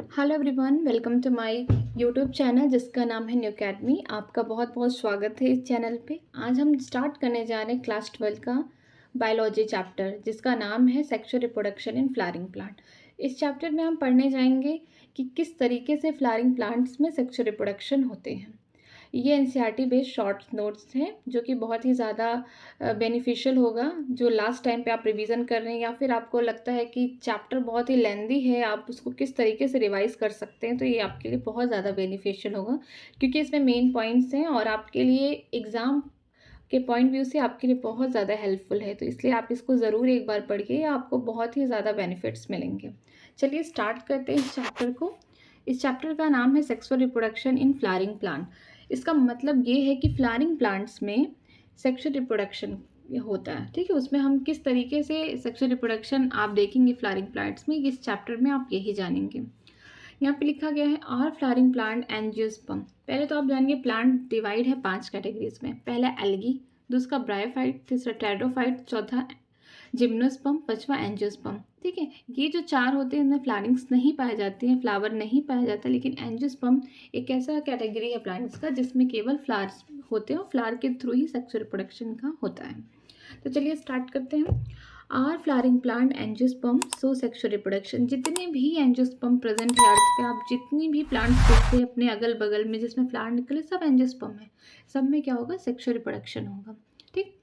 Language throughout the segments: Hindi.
Hello everyone, welcome to my YouTube channel जिसका नाम है न्यू अकेडमी। आपका बहुत बहुत स्वागत है इस चैनल पे। आज हम स्टार्ट करने जा रहे हैं क्लास 12 का बायोलॉजी चैप्टर जिसका नाम है sexual reproduction in flowering plant. इस चैप्टर में हम पढ़ने जाएंगे कि किस तरीके से फ्लावरिंग प्लांट्स में सेक्सुअल रिप्रोडक्शन होते हैं। ये एनसीईआरटी बेस्ड शॉर्ट नोट्स हैं जो कि बहुत ही ज़्यादा बेनिफिशियल होगा। जो लास्ट टाइम पे आप रिवीजन कर रहे हैं या फिर आपको लगता है कि चैप्टर बहुत ही लेंदी है, आप उसको किस तरीके से रिवाइज कर सकते हैं, तो ये आपके लिए बहुत ज़्यादा बेनिफिशियल होगा क्योंकि इसमें मेन पॉइंट्स हैं और आपके लिए एग्ज़ाम के पॉइंट व्यू से आपके लिए बहुत ज़्यादा हेल्पफुल है। तो इसलिए आप इसको ज़रूर एक बार पढ़िए, आपको बहुत ही ज़्यादा बेनिफिट्स मिलेंगे। चलिए स्टार्ट करते हैं इस चैप्टर को। इस चैप्टर का नाम है sexual reproduction in flowering plant. इसका मतलब ये है कि फ्लावरिंग प्लांट्स में सेक्सुअल रिप्रोडक्शन होता है। ठीक है, उसमें हम किस तरीके से सेक्सुअल रिप्रोडक्शन आप देखेंगे फ्लावरिंग प्लांट्स में, इस चैप्टर में आप यही जानेंगे। यहाँ पे लिखा गया है आर फ्लावरिंग प्लांट एंजियोस्पर्म। पहले तो आप जानेंगे प्लांट डिवाइड है 5 कैटेगरीज में। पहला एल्गी, दूसरा ब्रायोफाइट, तीसरा टेरोफाइट, चौथा जिम्नोस्पर्म, पांचवा एंजियोस्पर्म। ठीक है, ये जो 4 होते हैं इनमें फ्लावरिंग्स नहीं पाए जाते हैं, फ्लावर नहीं पाया जाता, लेकिन एंजियोस्पर्म एक ऐसा कैटेगरी है प्लांट्स का जिसमें केवल फ्लावर्स होते हैं और फ्लावर के थ्रू ही सेक्सुअल रिप्रोडक्शन का होता है। तो चलिए स्टार्ट करते हैं। Are flowering plant angiosperm so sexual reproduction. जितने भी एंजियोस्पर्म प्रेजेंट है अर्थ पे, आप जितनी भी प्लांट्स देखते हैं अपने अगल बगल में जिसमें फ्लावर निकले, सब एंजियोस्पर्म है। सब में क्या होगा? सेक्सुअल रिप्रोडक्शन होगा। ठीक।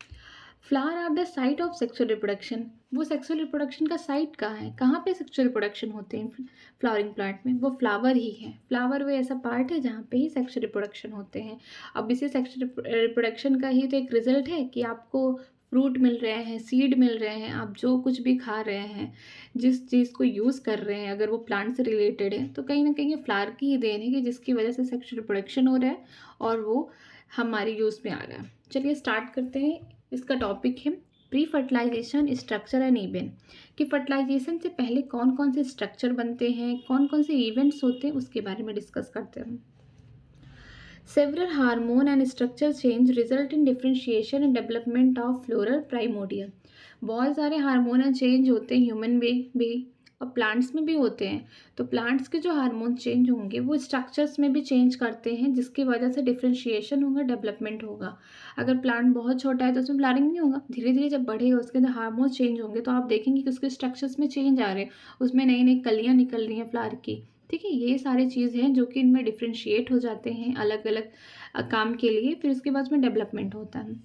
Flower are the site of sexual reproduction. वो सेक्सुअल रिप्रोडक्शन का साइट कहाँ है? कहाँ पे सेक्सुअल रिप्रोडक्शन होते हैं फ्लावरिंग प्लांट में? वो फ्लावर ही है। फ्लावर वो ऐसा पार्ट है जहाँ पे ही सेक्सुअल रिप्रोडक्शन होते हैं। अब इसी सेक्सुअल रिप्रोडक्शन का ही तो एक रिजल्ट है कि आपको फ्रूट मिल रहे हैं, सीड मिल रहे हैं, आप जो कुछ भी खा रहे हैं, जिस चीज़ को यूज़ कर रहे हैं, अगर वो प्लांट से रिलेटेड है तो कहीं ना कहीं ये फ्लावर की ही देन है कि जिसकी वजह से सेक्सुअल रिप्रोडक्शन हो रहा है और वो हमारे यूज़ में आ रहा है। चलिए स्टार्ट करते हैं। इसका टॉपिक है pre fertilisation structure and event. कि फर्टिलाइजेशन से पहले कौन कौन से स्ट्रक्चर बनते हैं, कौन कौन से इवेंट्स होते हैं, उसके बारे में डिस्कस करते हैं। Several hormone and structure change result in differentiation and development of floral primordial। बहुत सारे हार्मोनल चेंज होते हैं ह्यूमन में भी और प्लांट्स में भी होते हैं। तो प्लांट्स के जो हार्मोन चेंज होंगे वो स्ट्रक्चर्स में भी चेंज करते हैं जिसकी वजह से डिफ्रेंशिएशन होगा, डेवलपमेंट होगा। अगर प्लांट बहुत छोटा है तो उसमें फ्लावरिंग नहीं होगा। धीरे धीरे जब बढ़ेगा उसके अंदर हार्मोन चेंज होंगे तो आप देखेंगे कि उसके स्ट्रक्चर्स में चेंज आ रहे हैं, उसमें नई नई कलियाँ निकल रही हैं फ्लावर की। ठीक है, ये सारी चीज़ हैं जो कि इनमें डिफ्रेंशिएट हो जाते हैं अलग अलग काम के लिए। फिर उसके बाद में डेवलपमेंट होता है।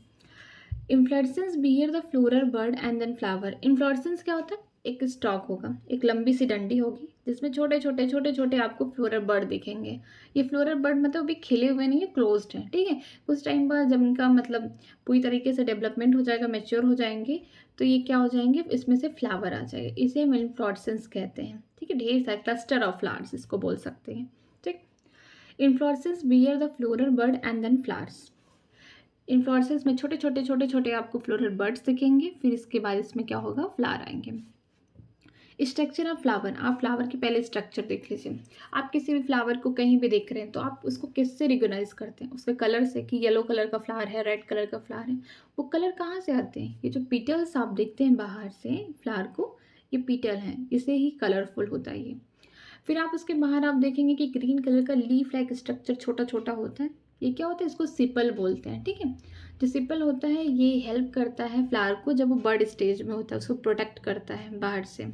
Inflorescence bear the floral bird and then flower. Inflorescence क्या होता है? एक स्टॉक होगा, एक लंबी सी डंडी होगी जिसमें छोटे छोटे छोटे छोटे आपको फ्लोरल बर्ड दिखेंगे। ये फ्लोरल बर्ड मतलब अभी खिले हुए नहीं है, क्लोज्ड है। ठीक है, कुछ टाइम बाद जब इनका मतलब पूरी तरीके से डेवलपमेंट हो जाएगा, मैच्योर हो जाएंगे, तो ये क्या हो जाएंगे? इसमें से फ्लावर आ जाएगा। इसे हम इन्फ्लोरेसेंस कहते हैं। ठीक है, ढेर सारे क्लस्टर ऑफ फ्लावर्स इसको बोल सकते हैं। ठीक। Inflorescence bear the floral bird and then flowers. Inflorescence में छोटे छोटे छोटे छोटे आपको फ्लोरल बर्ड्स दिखेंगे, फिर इसके बाद इसमें क्या होगा? फ्लावर आएंगे। Structure of flower. आप फ्लावर के पहले स्ट्रक्चर देख लीजिए। आप किसी भी फ्लावर को कहीं भी देख रहे हैं तो आप उसको किससे रिकॉग्नाइज करते हैं? उसके कलर से, कि येलो कलर का फ्लावर है, रेड कलर का फ्लावर है। वो कलर कहाँ से आते हैं? ये जो पीटल्स आप देखते हैं बाहर से फ्लावर को, ये पीटल हैं, इसे ही कलरफुल होता है ये। फिर आप उसके बाहर आप देखेंगे कि ग्रीन कलर का लीफ लाइक स्ट्रक्चर छोटा छोटा होता है। ये क्या होता है? इसको सिपल बोलते हैं। ठीक है, जो सिपल होता है ये हेल्प करता है फ्लावर को जब वो बर्ड स्टेज में होता है, उसको प्रोटेक्ट करता है बाहर से।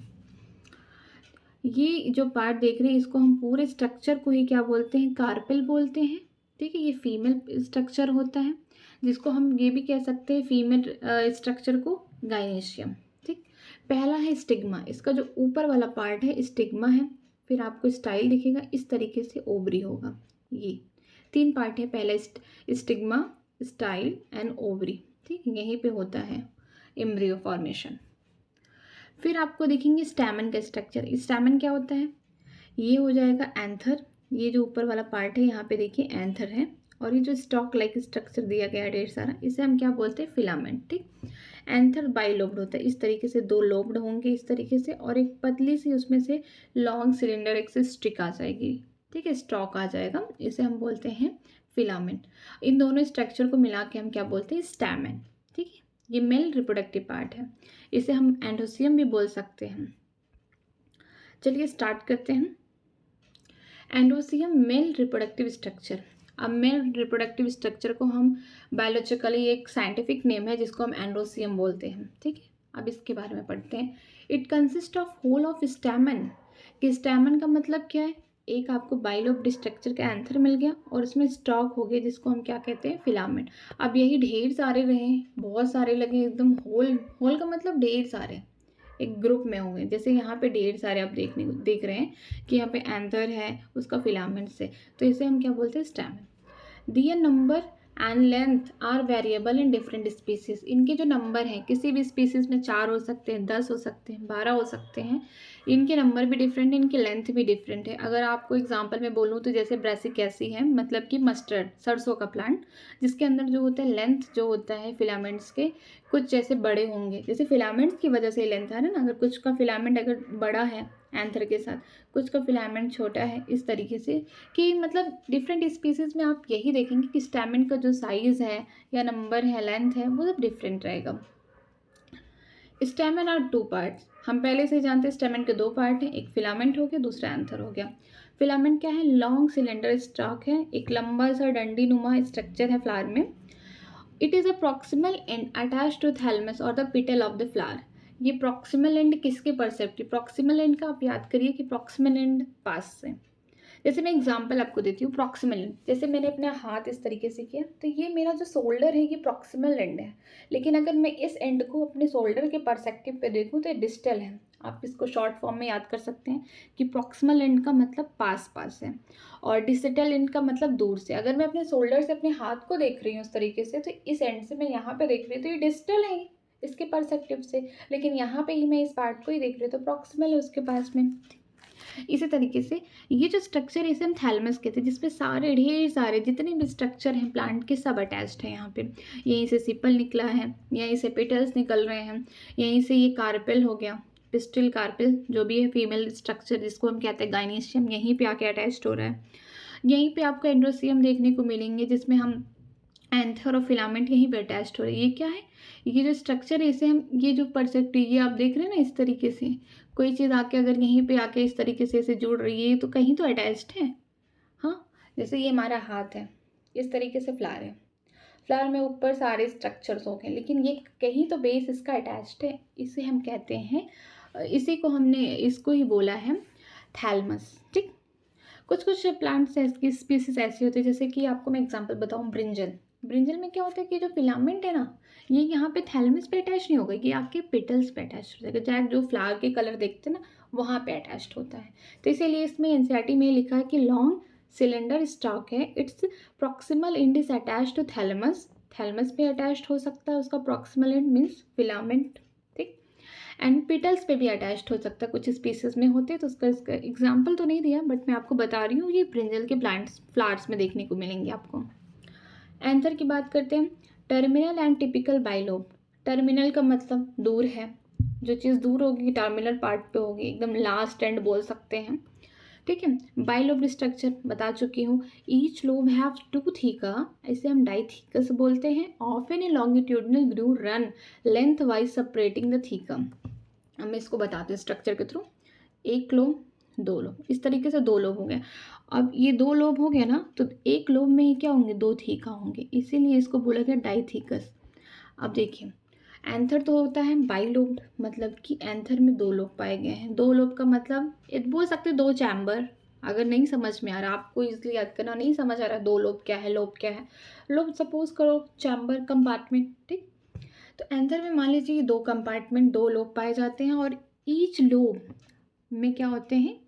ये जो पार्ट देख रहे हैं इसको हम पूरे स्ट्रक्चर को ही क्या बोलते हैं? कार्पेल बोलते हैं। ठीक है, ये फीमेल स्ट्रक्चर होता है जिसको हम ये भी कह सकते हैं फीमेल स्ट्रक्चर को गाइनेशियम। ठीक। पहला है स्टिग्मा। इसका जो ऊपर वाला पार्ट है स्टिग्मा है। फिर आपको स्टाइल दिखेगा इस तरीके से, ओवरी होगा। ये 3 पार्ट है। पहला स्टिग्मा, स्टाइल एंड ओवरी। ठीक, यहीं पे होता है एम्ब्रियो फॉर्मेशन। फिर आपको देखेंगे स्टैमन का स्ट्रक्चर। स्टैमन क्या होता है? ये हो जाएगा एंथर। ये जो ऊपर वाला पार्ट है यहाँ पे देखिए एंथर है, और ये जो स्टॉक लाइक स्ट्रक्चर दिया गया है ढेर सारा, इसे हम क्या बोलते हैं? फिलामेंट। ठीक। एंथर बाइलोब्ड होता है, इस तरीके से 2 लोब्ड होंगे इस तरीके से, और एक पतली सी उसमें से लॉन्ग सिलेंडर एक से स्टिक आ जाएगी। ठीक है, स्टॉक आ जाएगा, इसे हम बोलते हैं फिलामेंट। इन दोनों स्ट्रक्चर को मिला के हम क्या बोलते हैं? स्टैमेन। ठीक है, ये मेल रिप्रोडक्टिव पार्ट है, इसे हम एंडोसियम भी बोल सकते हैं। चलिए स्टार्ट करते हैं। एंडोसियम मेल रिप्रोडक्टिव स्ट्रक्चर। अब मेल रिप्रोडक्टिव स्ट्रक्चर को हम बायोलॉजिकली एक साइंटिफिक नेम है जिसको हम एंडोसियम बोलते हैं, ठीक है। अब इसके बारे में पढ़ते हैं। It consist of whole of stamen, कि स्टैमन का मतलब क्या है, एक आपको बाइलोब्ड स्ट्रक्चर का एंथर मिल गया और उसमें स्टॉक हो गया जिसको हम क्या कहते हैं, फिलामेंट। अब यही ढेर सारे रहे, बहुत सारे लगे एकदम, होल होल का मतलब ढेर सारे एक ग्रुप में होंगे। जैसे यहाँ पे ढेर सारे आप देख रहे हैं कि यहाँ पे एंथर है उसका फिलामेंट्स है, तो इसे हम क्या बोलते हैं, stamen. Their number and length are variable in different species. इनके जो नंबर हैं किसी भी स्पीसीज में 4 हो सकते हैं, 10 हो सकते हैं, 12 हो सकते हैं। इनके नंबर भी डिफरेंट है, इनकी लेंथ भी डिफरेंट है। अगर आपको एग्जांपल में बोलूँ तो जैसे ब्रासिकेसी है, मतलब कि मस्टर्ड, सरसों का प्लांट, जिसके अंदर जो होता है लेंथ जो होता है फिलामेंट्स के कुछ जैसे बड़े होंगे, जैसे फिलामेंट्स की वजह से लेंथ है ना, अगर कुछ का फिलामेंट अगर बड़ा है एंथर के साथ, कुछ का फिलामेंट छोटा है, इस तरीके से कि मतलब डिफरेंट स्पीसीज में आप यही देखेंगे कि स्टैमेन का जो साइज़ है या नंबर है, लेंथ है, वो सब डिफरेंट रहेगा। स्टेमन आर 2 पार्ट्स। हम पहले से जानते हैं स्टेमन के 2 पार्ट हैं, एक फिलामेंट हो गया, दूसरा एंथर हो गया। फिलामेंट क्या है, लॉन्ग सिलेंडर स्टॉक है, एक लंबा सा डंडी नुमा स्ट्रक्चर है फ्लावर में। It is a proximal and attach to thalamus और द पिटल ऑफ द फ्लावर। ये प्रॉक्सिमल एंड किसके परसेप्टिव, प्रॉक्सिमल एंड का आप याद करिए कि प्रॉक्सिमल एंड पास से। जैसे मैं एग्जांपल आपको देती हूँ, प्रॉक्सिमल एंड, जैसे मैंने अपना हाथ इस तरीके से किया तो ये मेरा जो शोल्डर है ये प्रॉक्सिमल एंड है, लेकिन अगर मैं इस एंड को अपने शोल्डर के परसेप्टिव पे देखूँ तो ये डिस्टल है। आप इसको शॉर्ट फॉर्म में याद कर सकते हैं कि प्रॉक्सिमल एंड का मतलब पास पास है और डिस्टल एंड का मतलब दूर से। अगर मैं अपने शोल्डर से अपने हाथ को देख रही हूँ उस तरीके से, तो इस एंड से मैं यहाँ पे देख रही हूँ तो ये डिस्टल है इसके परसेप्टिव से, लेकिन यहाँ पे ही मैं इस पार्ट को ही देख रही हूँ तो प्रॉक्सिमल है उसके पास में। इसी तरीके से ये जो स्ट्रक्चर है इसे हम थैलमस कहते हैं, जिसपे सारे ढेर सारे जितने भी स्ट्रक्चर हैं प्लांट के सब अटैच्ड हैं। यहाँ पे यहीं से सिपल निकला है, यहीं से पेटल्स निकल रहे हैं, यहीं से ये कार्पेल हो गया, पिस्टिल कार्पेल जो भी है फीमेल स्ट्रक्चर जिसको हम कहते हैं गाइनीशियम, यहीं पे आके अटैच्ड हो रहा है। यहीं पे आपको एंड्रोसियम देखने को मिलेंगे जिसमें हम एंथर और फिलामेंट यहीं पे अटैच्ड हो रहे हैं। ये क्या है, ये जो स्ट्रक्चर है इसे हम, ये जो परसेप्टिव ये आप देख रहे हैं ना इस तरीके से, कोई चीज़ आके अगर यहीं पे आके इस तरीके से इसे जुड़ रही है तो कहीं तो अटैच्ड है। हाँ, जैसे ये हमारा हाथ है, इस तरीके से फ्लावर है, फ्लावर में ऊपर सारे स्ट्रक्चर्स हो गए, लेकिन ये कहीं तो बेस इसका अटैच्ड है, इसे हम कहते हैं, इसी को हमने इसको ही बोला है थैलमस, ठीक। कुछ कुछ प्लांट्स की स्पीसीज ऐसी होती है, जैसे कि आपको मैं एग्जांपल बताऊं, ब्रिंजल। ब्रिंजल में क्या होता है कि जो फिलामेंट है ना, ये यहाँ पे थैलमस पे अटैच नहीं होगा, ये आपके पेटल्स पे अटैच हो जाएगा, चाहे जो फ्लावर के कलर देखते हैं ना वहाँ पे अटैच्ड होता है। तो इसीलिए इसमें एनसीईआरटी में लिखा है कि लॉन्ग सिलेंडर स्टॉक है, it's proximal and is attach to thalamus. Thalamus पे अटैच्ड हो सकता है उसका प्रॉक्सिमल एंड मीन्स फिलामेंट, ठीक। एंड पिटल्स पे भी अटैच्ड हो सकता है, कुछ स्पीसीज में होते हैं, तो उसका इसका एग्जाम्पल तो नहीं दिया बट मैं आपको बता रही हूँ, ये ब्रिंजल के प्लांट्स फ्लावर्स में देखने को मिलेंगे आपको। एंथर की बात करते हैं, terminal and typical bilobe. Terminal का मतलब दूर है, जो चीज़ दूर होगी टर्मिनल पार्ट पे होगी, एकदम लास्ट एंड बोल सकते हैं, ठीक है। बाइलोब स्ट्रक्चर बता चुकी हूँ। Each lobe have to theca, इसे हम डाइथीकस बोलते हैं। Often A longitudinal Guru run length wise separating the theca. अब मैं इसको बताती हूँ स्ट्रक्चर के थ्रू। एक लोब, दो लोब, इस तरीके से 2 लोब हो गए। अब ये 2 लोब हो गया ना, तो एक लोब में ही क्या होंगे, 2 थीका होंगे, इसीलिए इसको बोला गया डाइथीकस। अब देखिए, एंथर तो होता है बाइलोब्ड, मतलब कि एंथर में 2 लोब पाए गए हैं। 2 लोब का मतलब बोल सकते हैं 2 चैम्बर। अगर नहीं समझ में आ रहा, आपको इसलिए याद करना नहीं समझ आ रहा 2 लोब क्या है, लोब क्या है, लोब सपोज करो चैम्बर, कंपार्टमेंट, ठीक। तो एंथर में मान लीजिए 2 कंपार्टमेंट, 2 लोब पाए जाते हैं और ईच लोब में क्या होते हैं,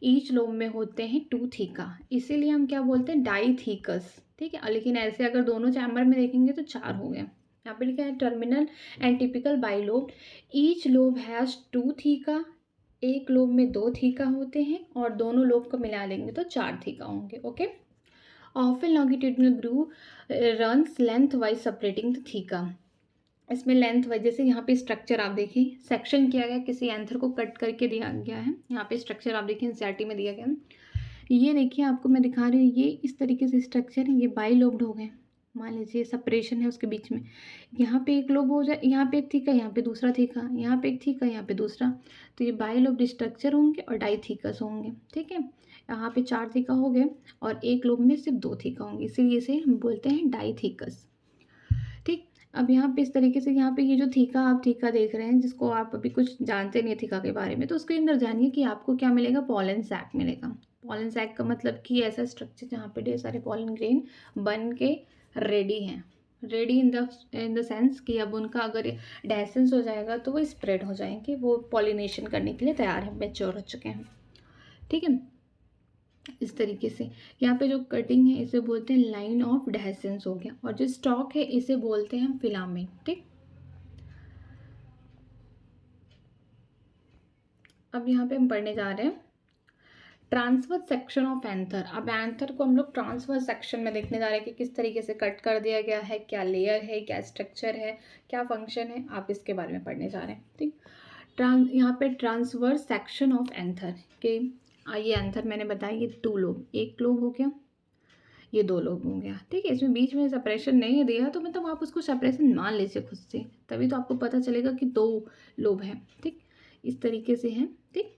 ईच लोब में होते हैं 2 थीका, इसीलिए हम क्या बोलते हैं, डाइथीकस, ठीक है। लेकिन ऐसे अगर दोनों चैम्बर में देखेंगे तो 4 हो गए। यहाँ पे लिखा है terminal and typical bilobe, each lobe has 2 theca, एक लोब में 2 थीका होते हैं और दोनों लोब को मिला लेंगे तो 4 थीका होंगे, okay. Often longitudinal groove runs length wise separating the theca. इसमें लेंथ वाइज, जैसे यहाँ पे स्ट्रक्चर आप देखिए, सेक्शन किया गया, किसी एंथर को कट करके दिया गया है। यहाँ पे स्ट्रक्चर आप देखिए एनसीईआरटी में दिया गया है। ये देखिए आपको मैं दिखा रही हूँ, ये इस तरीके से स्ट्रक्चर है, ये बाइलोब्ड हो गए, मान लीजिए सेपरेशन है उसके बीच में, यहाँ पे एक लोब हो जाए, यहाँ पे एक थीका, यहाँ पे दूसरा थीका, यहाँ पे एक थीका, यहाँ पे दूसरा, तो ये बाइलोब्ड स्ट्रक्चर होंगे और डाइथीकस होंगे। ठीक है, यहाँ पे 4 थीका हो गए और एक लोब में सिर्फ 2 थीका होंगे, इसीलिए इसे हम बोलते हैं डाइथीकस। ठीक, अब यहाँ पे इस तरीके से यहाँ पे ये जो थीका आप थीका देख रहे हैं, जिसको आप अभी कुछ जानते नहीं थीका के बारे में, तो उसके अंदर जानिए कि आपको क्या मिलेगा, पॉलन सैक मिलेगा। पॉलन सैक का मतलब कि ऐसा स्ट्रक्चर जहाँ पे ढेर सारे पॉलन ग्रेन बन के रेडी हैं, रेडी इन द सेंस कि अब उनका अगर डेसेंस हो जाएगा तो वो स्प्रेड हो जाएंगे, वो पॉलिनेशन करने के लिए तैयार हैं, मैच्योर हो चुके हैं। ठीक है, इस तरीके से यहाँ पे जो कटिंग है इसे बोलते हैं लाइन ऑफ डेसेंस हो गया, और जो स्टॉक है इसे बोलते हैं हम फिलामेंट। ठीक, अब यहाँ पे हम पढ़ने जा रहे हैं ट्रांसफर सेक्शन ऑफ एंथर। अब एंथर को हम लोग ट्रांसफर सेक्शन में देखने जा रहे हैं कि किस तरीके से कट कर दिया गया है, क्या लेयर है, क्या स्ट्रक्चर है, क्या फंक्शन है, आप इसके बारे में पढ़ने जा रहे हैं। ठीक, यहाँ पे ट्रांसफर सेक्शन ऑफ एंथर के, ये एंथर मैंने बताया ये 2 लोब, एक लोब हो गया, ये 2 लोब हो गया। ठीक है, इसमें बीच में सेपरेशन नहीं दिया तो मतलब आप उसको सेपरेशन मान लीजिए खुद से, तभी तो आपको पता चलेगा कि 2 लोब है। ठीक, इस तरीके से है। ठीक,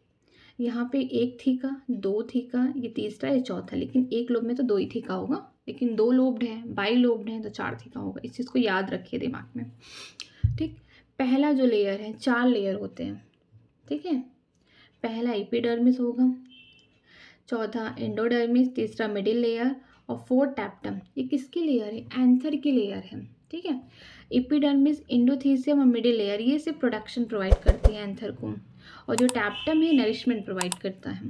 यहाँ पे एक थीका, 2 थीका, ये तीसरा, ये चौथा, लेकिन एक लोब में तो 2 ही थीका होगा, लेकिन 2 लोब्ड है, बाई लोब्ड है तो 4 थीका होगा। इस चीज़ को याद रखिए दिमाग में। ठीक, पहला जो लेयर है, 4 लेयर होते हैं। ठीक है, पहला एपिडर्मिस होगा, चौथा एंडोडर्मिस, तीसरा मिडिल लेयर और 4 टैप्टम। ये किसकी लेयर है, एंथर की लेयर है। ठीक है, एपिडर्मिस, एंडोथीसियम और मिडिल लेयर ये सिर्फ प्रोडक्शन प्रोवाइड करती है एंथर को, और जो टैप्टम है नरिशमेंट प्रोवाइड करता है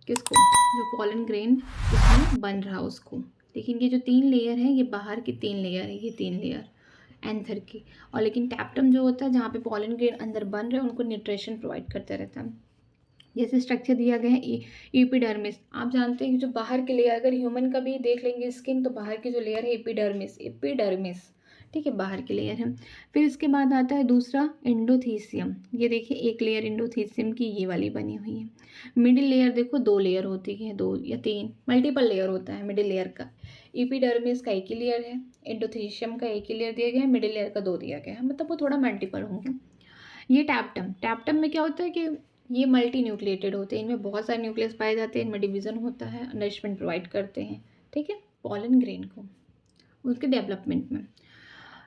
किसको, जो पॉलन ग्रेन इसमें बन रहा उसको। लेकिन ये जो 3 लेयर है ये बाहर की 3 लेयर है, ये 3 लेयर एंथर की, और लेकिन टैप्टम जो होता है जहाँ पे पॉलन ग्रेन अंदर बन रहे हैं उनको न्यूट्रिशन प्रोवाइड करता रहता है। जैसे स्ट्रक्चर दिया गया है एपिडर्मिस, आप जानते हैं कि जो बाहर की लेयर, अगर ह्यूमन का भी देख लेंगे स्किन, तो बाहर की जो लेयर है एपिडर्मिस, एपिडर्मिस। ठीक है, बाहर की लेयर है। फिर इसके बाद आता है दूसरा एंडोथीसियम, ये देखिए एक लेयर एंडोथीसियम की ये वाली बनी हुई है। मिडिल लेयर देखो 2 लेयर होती है, 2 या 3 मल्टीपल लेयर होता है मिडिल लेयर का। एपिडर्मिस का एक ही लेयर है, एंडोथीसियम का एक ही लेयर दिया गया है, मिडिल लेयर का 2 दिया गया है, मतलब वो थोड़ा मल्टीपल होंगे। ये टैप्टम, टैप्टम में क्या होता है कि ये मल्टी न्यूक्लिएटेड होते हैं, इनमें बहुत सारे न्यूक्लियस पाए जाते हैं, इनमें डिवीज़न होता है, नरिशमेंट प्रोवाइड करते हैं। ठीक है, पॉलन ग्रेन को उसके डेवलपमेंट में।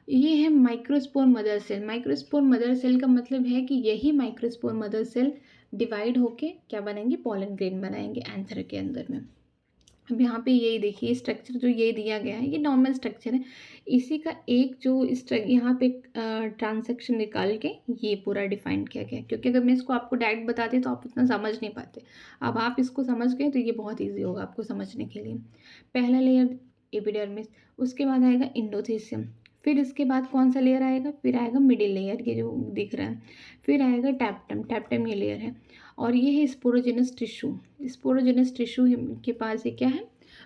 ये है microspore mother cell. Microspore mother cell का मतलब है कि यही माइक्रोस्पोर मदर सेल डिवाइड होके क्या बनेंगे, पॉलन ग्रेन बनाएंगे एंथर के अंदर में। अब यहाँ पे यही देखिए स्ट्रक्चर जो ये दिया गया है ये नॉर्मल स्ट्रक्चर है, इसी का एक जो यहाँ पे ट्रांसेक्शन निकाल के ये पूरा डिफाइन किया गया है। क्योंकि अगर मैं इसको आपको डायरेक्ट बताती तो आप उतना समझ नहीं पाते, अब आप इसको समझ गए तो ये बहुत ईजी होगा आपको समझने के लिए। पहला लेयर एपिडर्मिस, उसके बाद आएगा एंडोथीसियम, फिर इसके बाद कौन सा लेयर आएगा, फिर आएगा मिडिल लेयर, ये जो दिख रहा है, फिर आएगा टैप्टम, टैप्टम ये लेयर है, और ये है स्पोरोजेनस टिश्यू। स्पोरोजेनस टिश्यू के पास ये क्या है,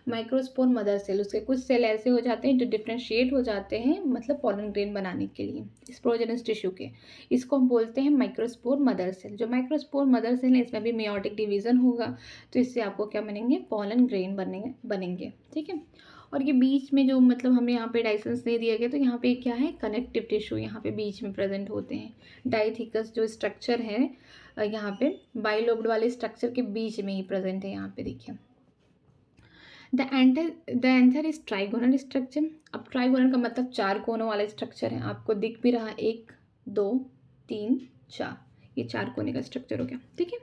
माइक्रोस्पोर मदर सेल। उसके कुछ सेल ऐसे हो जाते हैं जो डिफ्रेंशिएट हो जाते हैं, मतलब पॉलन ग्रेन बनाने के लिए स्पोरोजेनस टिश्यू के, इसको हम बोलते हैं माइक्रोस्पोर मदर सेल। जो माइक्रोस्पोर मदर सेल है इसमें भी मेयोटिक डिवीजन होगा, तो इससे आपको क्या बनेंगे, पॉलन ग्रेन बनेंगे। ठीक है, और ये बीच में जो मतलब हमें यहाँ पे डाइसेंस नहीं दिया गया, तो यहाँ पे क्या है, कनेक्टिव टिश्यू यहाँ पे बीच में प्रेजेंट होते हैं। डाइथिकस जो स्ट्रक्चर है यहाँ पे बाइलोब्ड वाले स्ट्रक्चर के बीच में ही प्रेजेंट है, यहाँ पे देखिए। The anther is trigonal structure. अब ट्राइगोनल का मतलब 4 कोनों वाला स्ट्रक्चर है, आपको दिख भी रहा 1 2 3 4, ये 4 कोने का स्ट्रक्चर हो गया। ठीक है,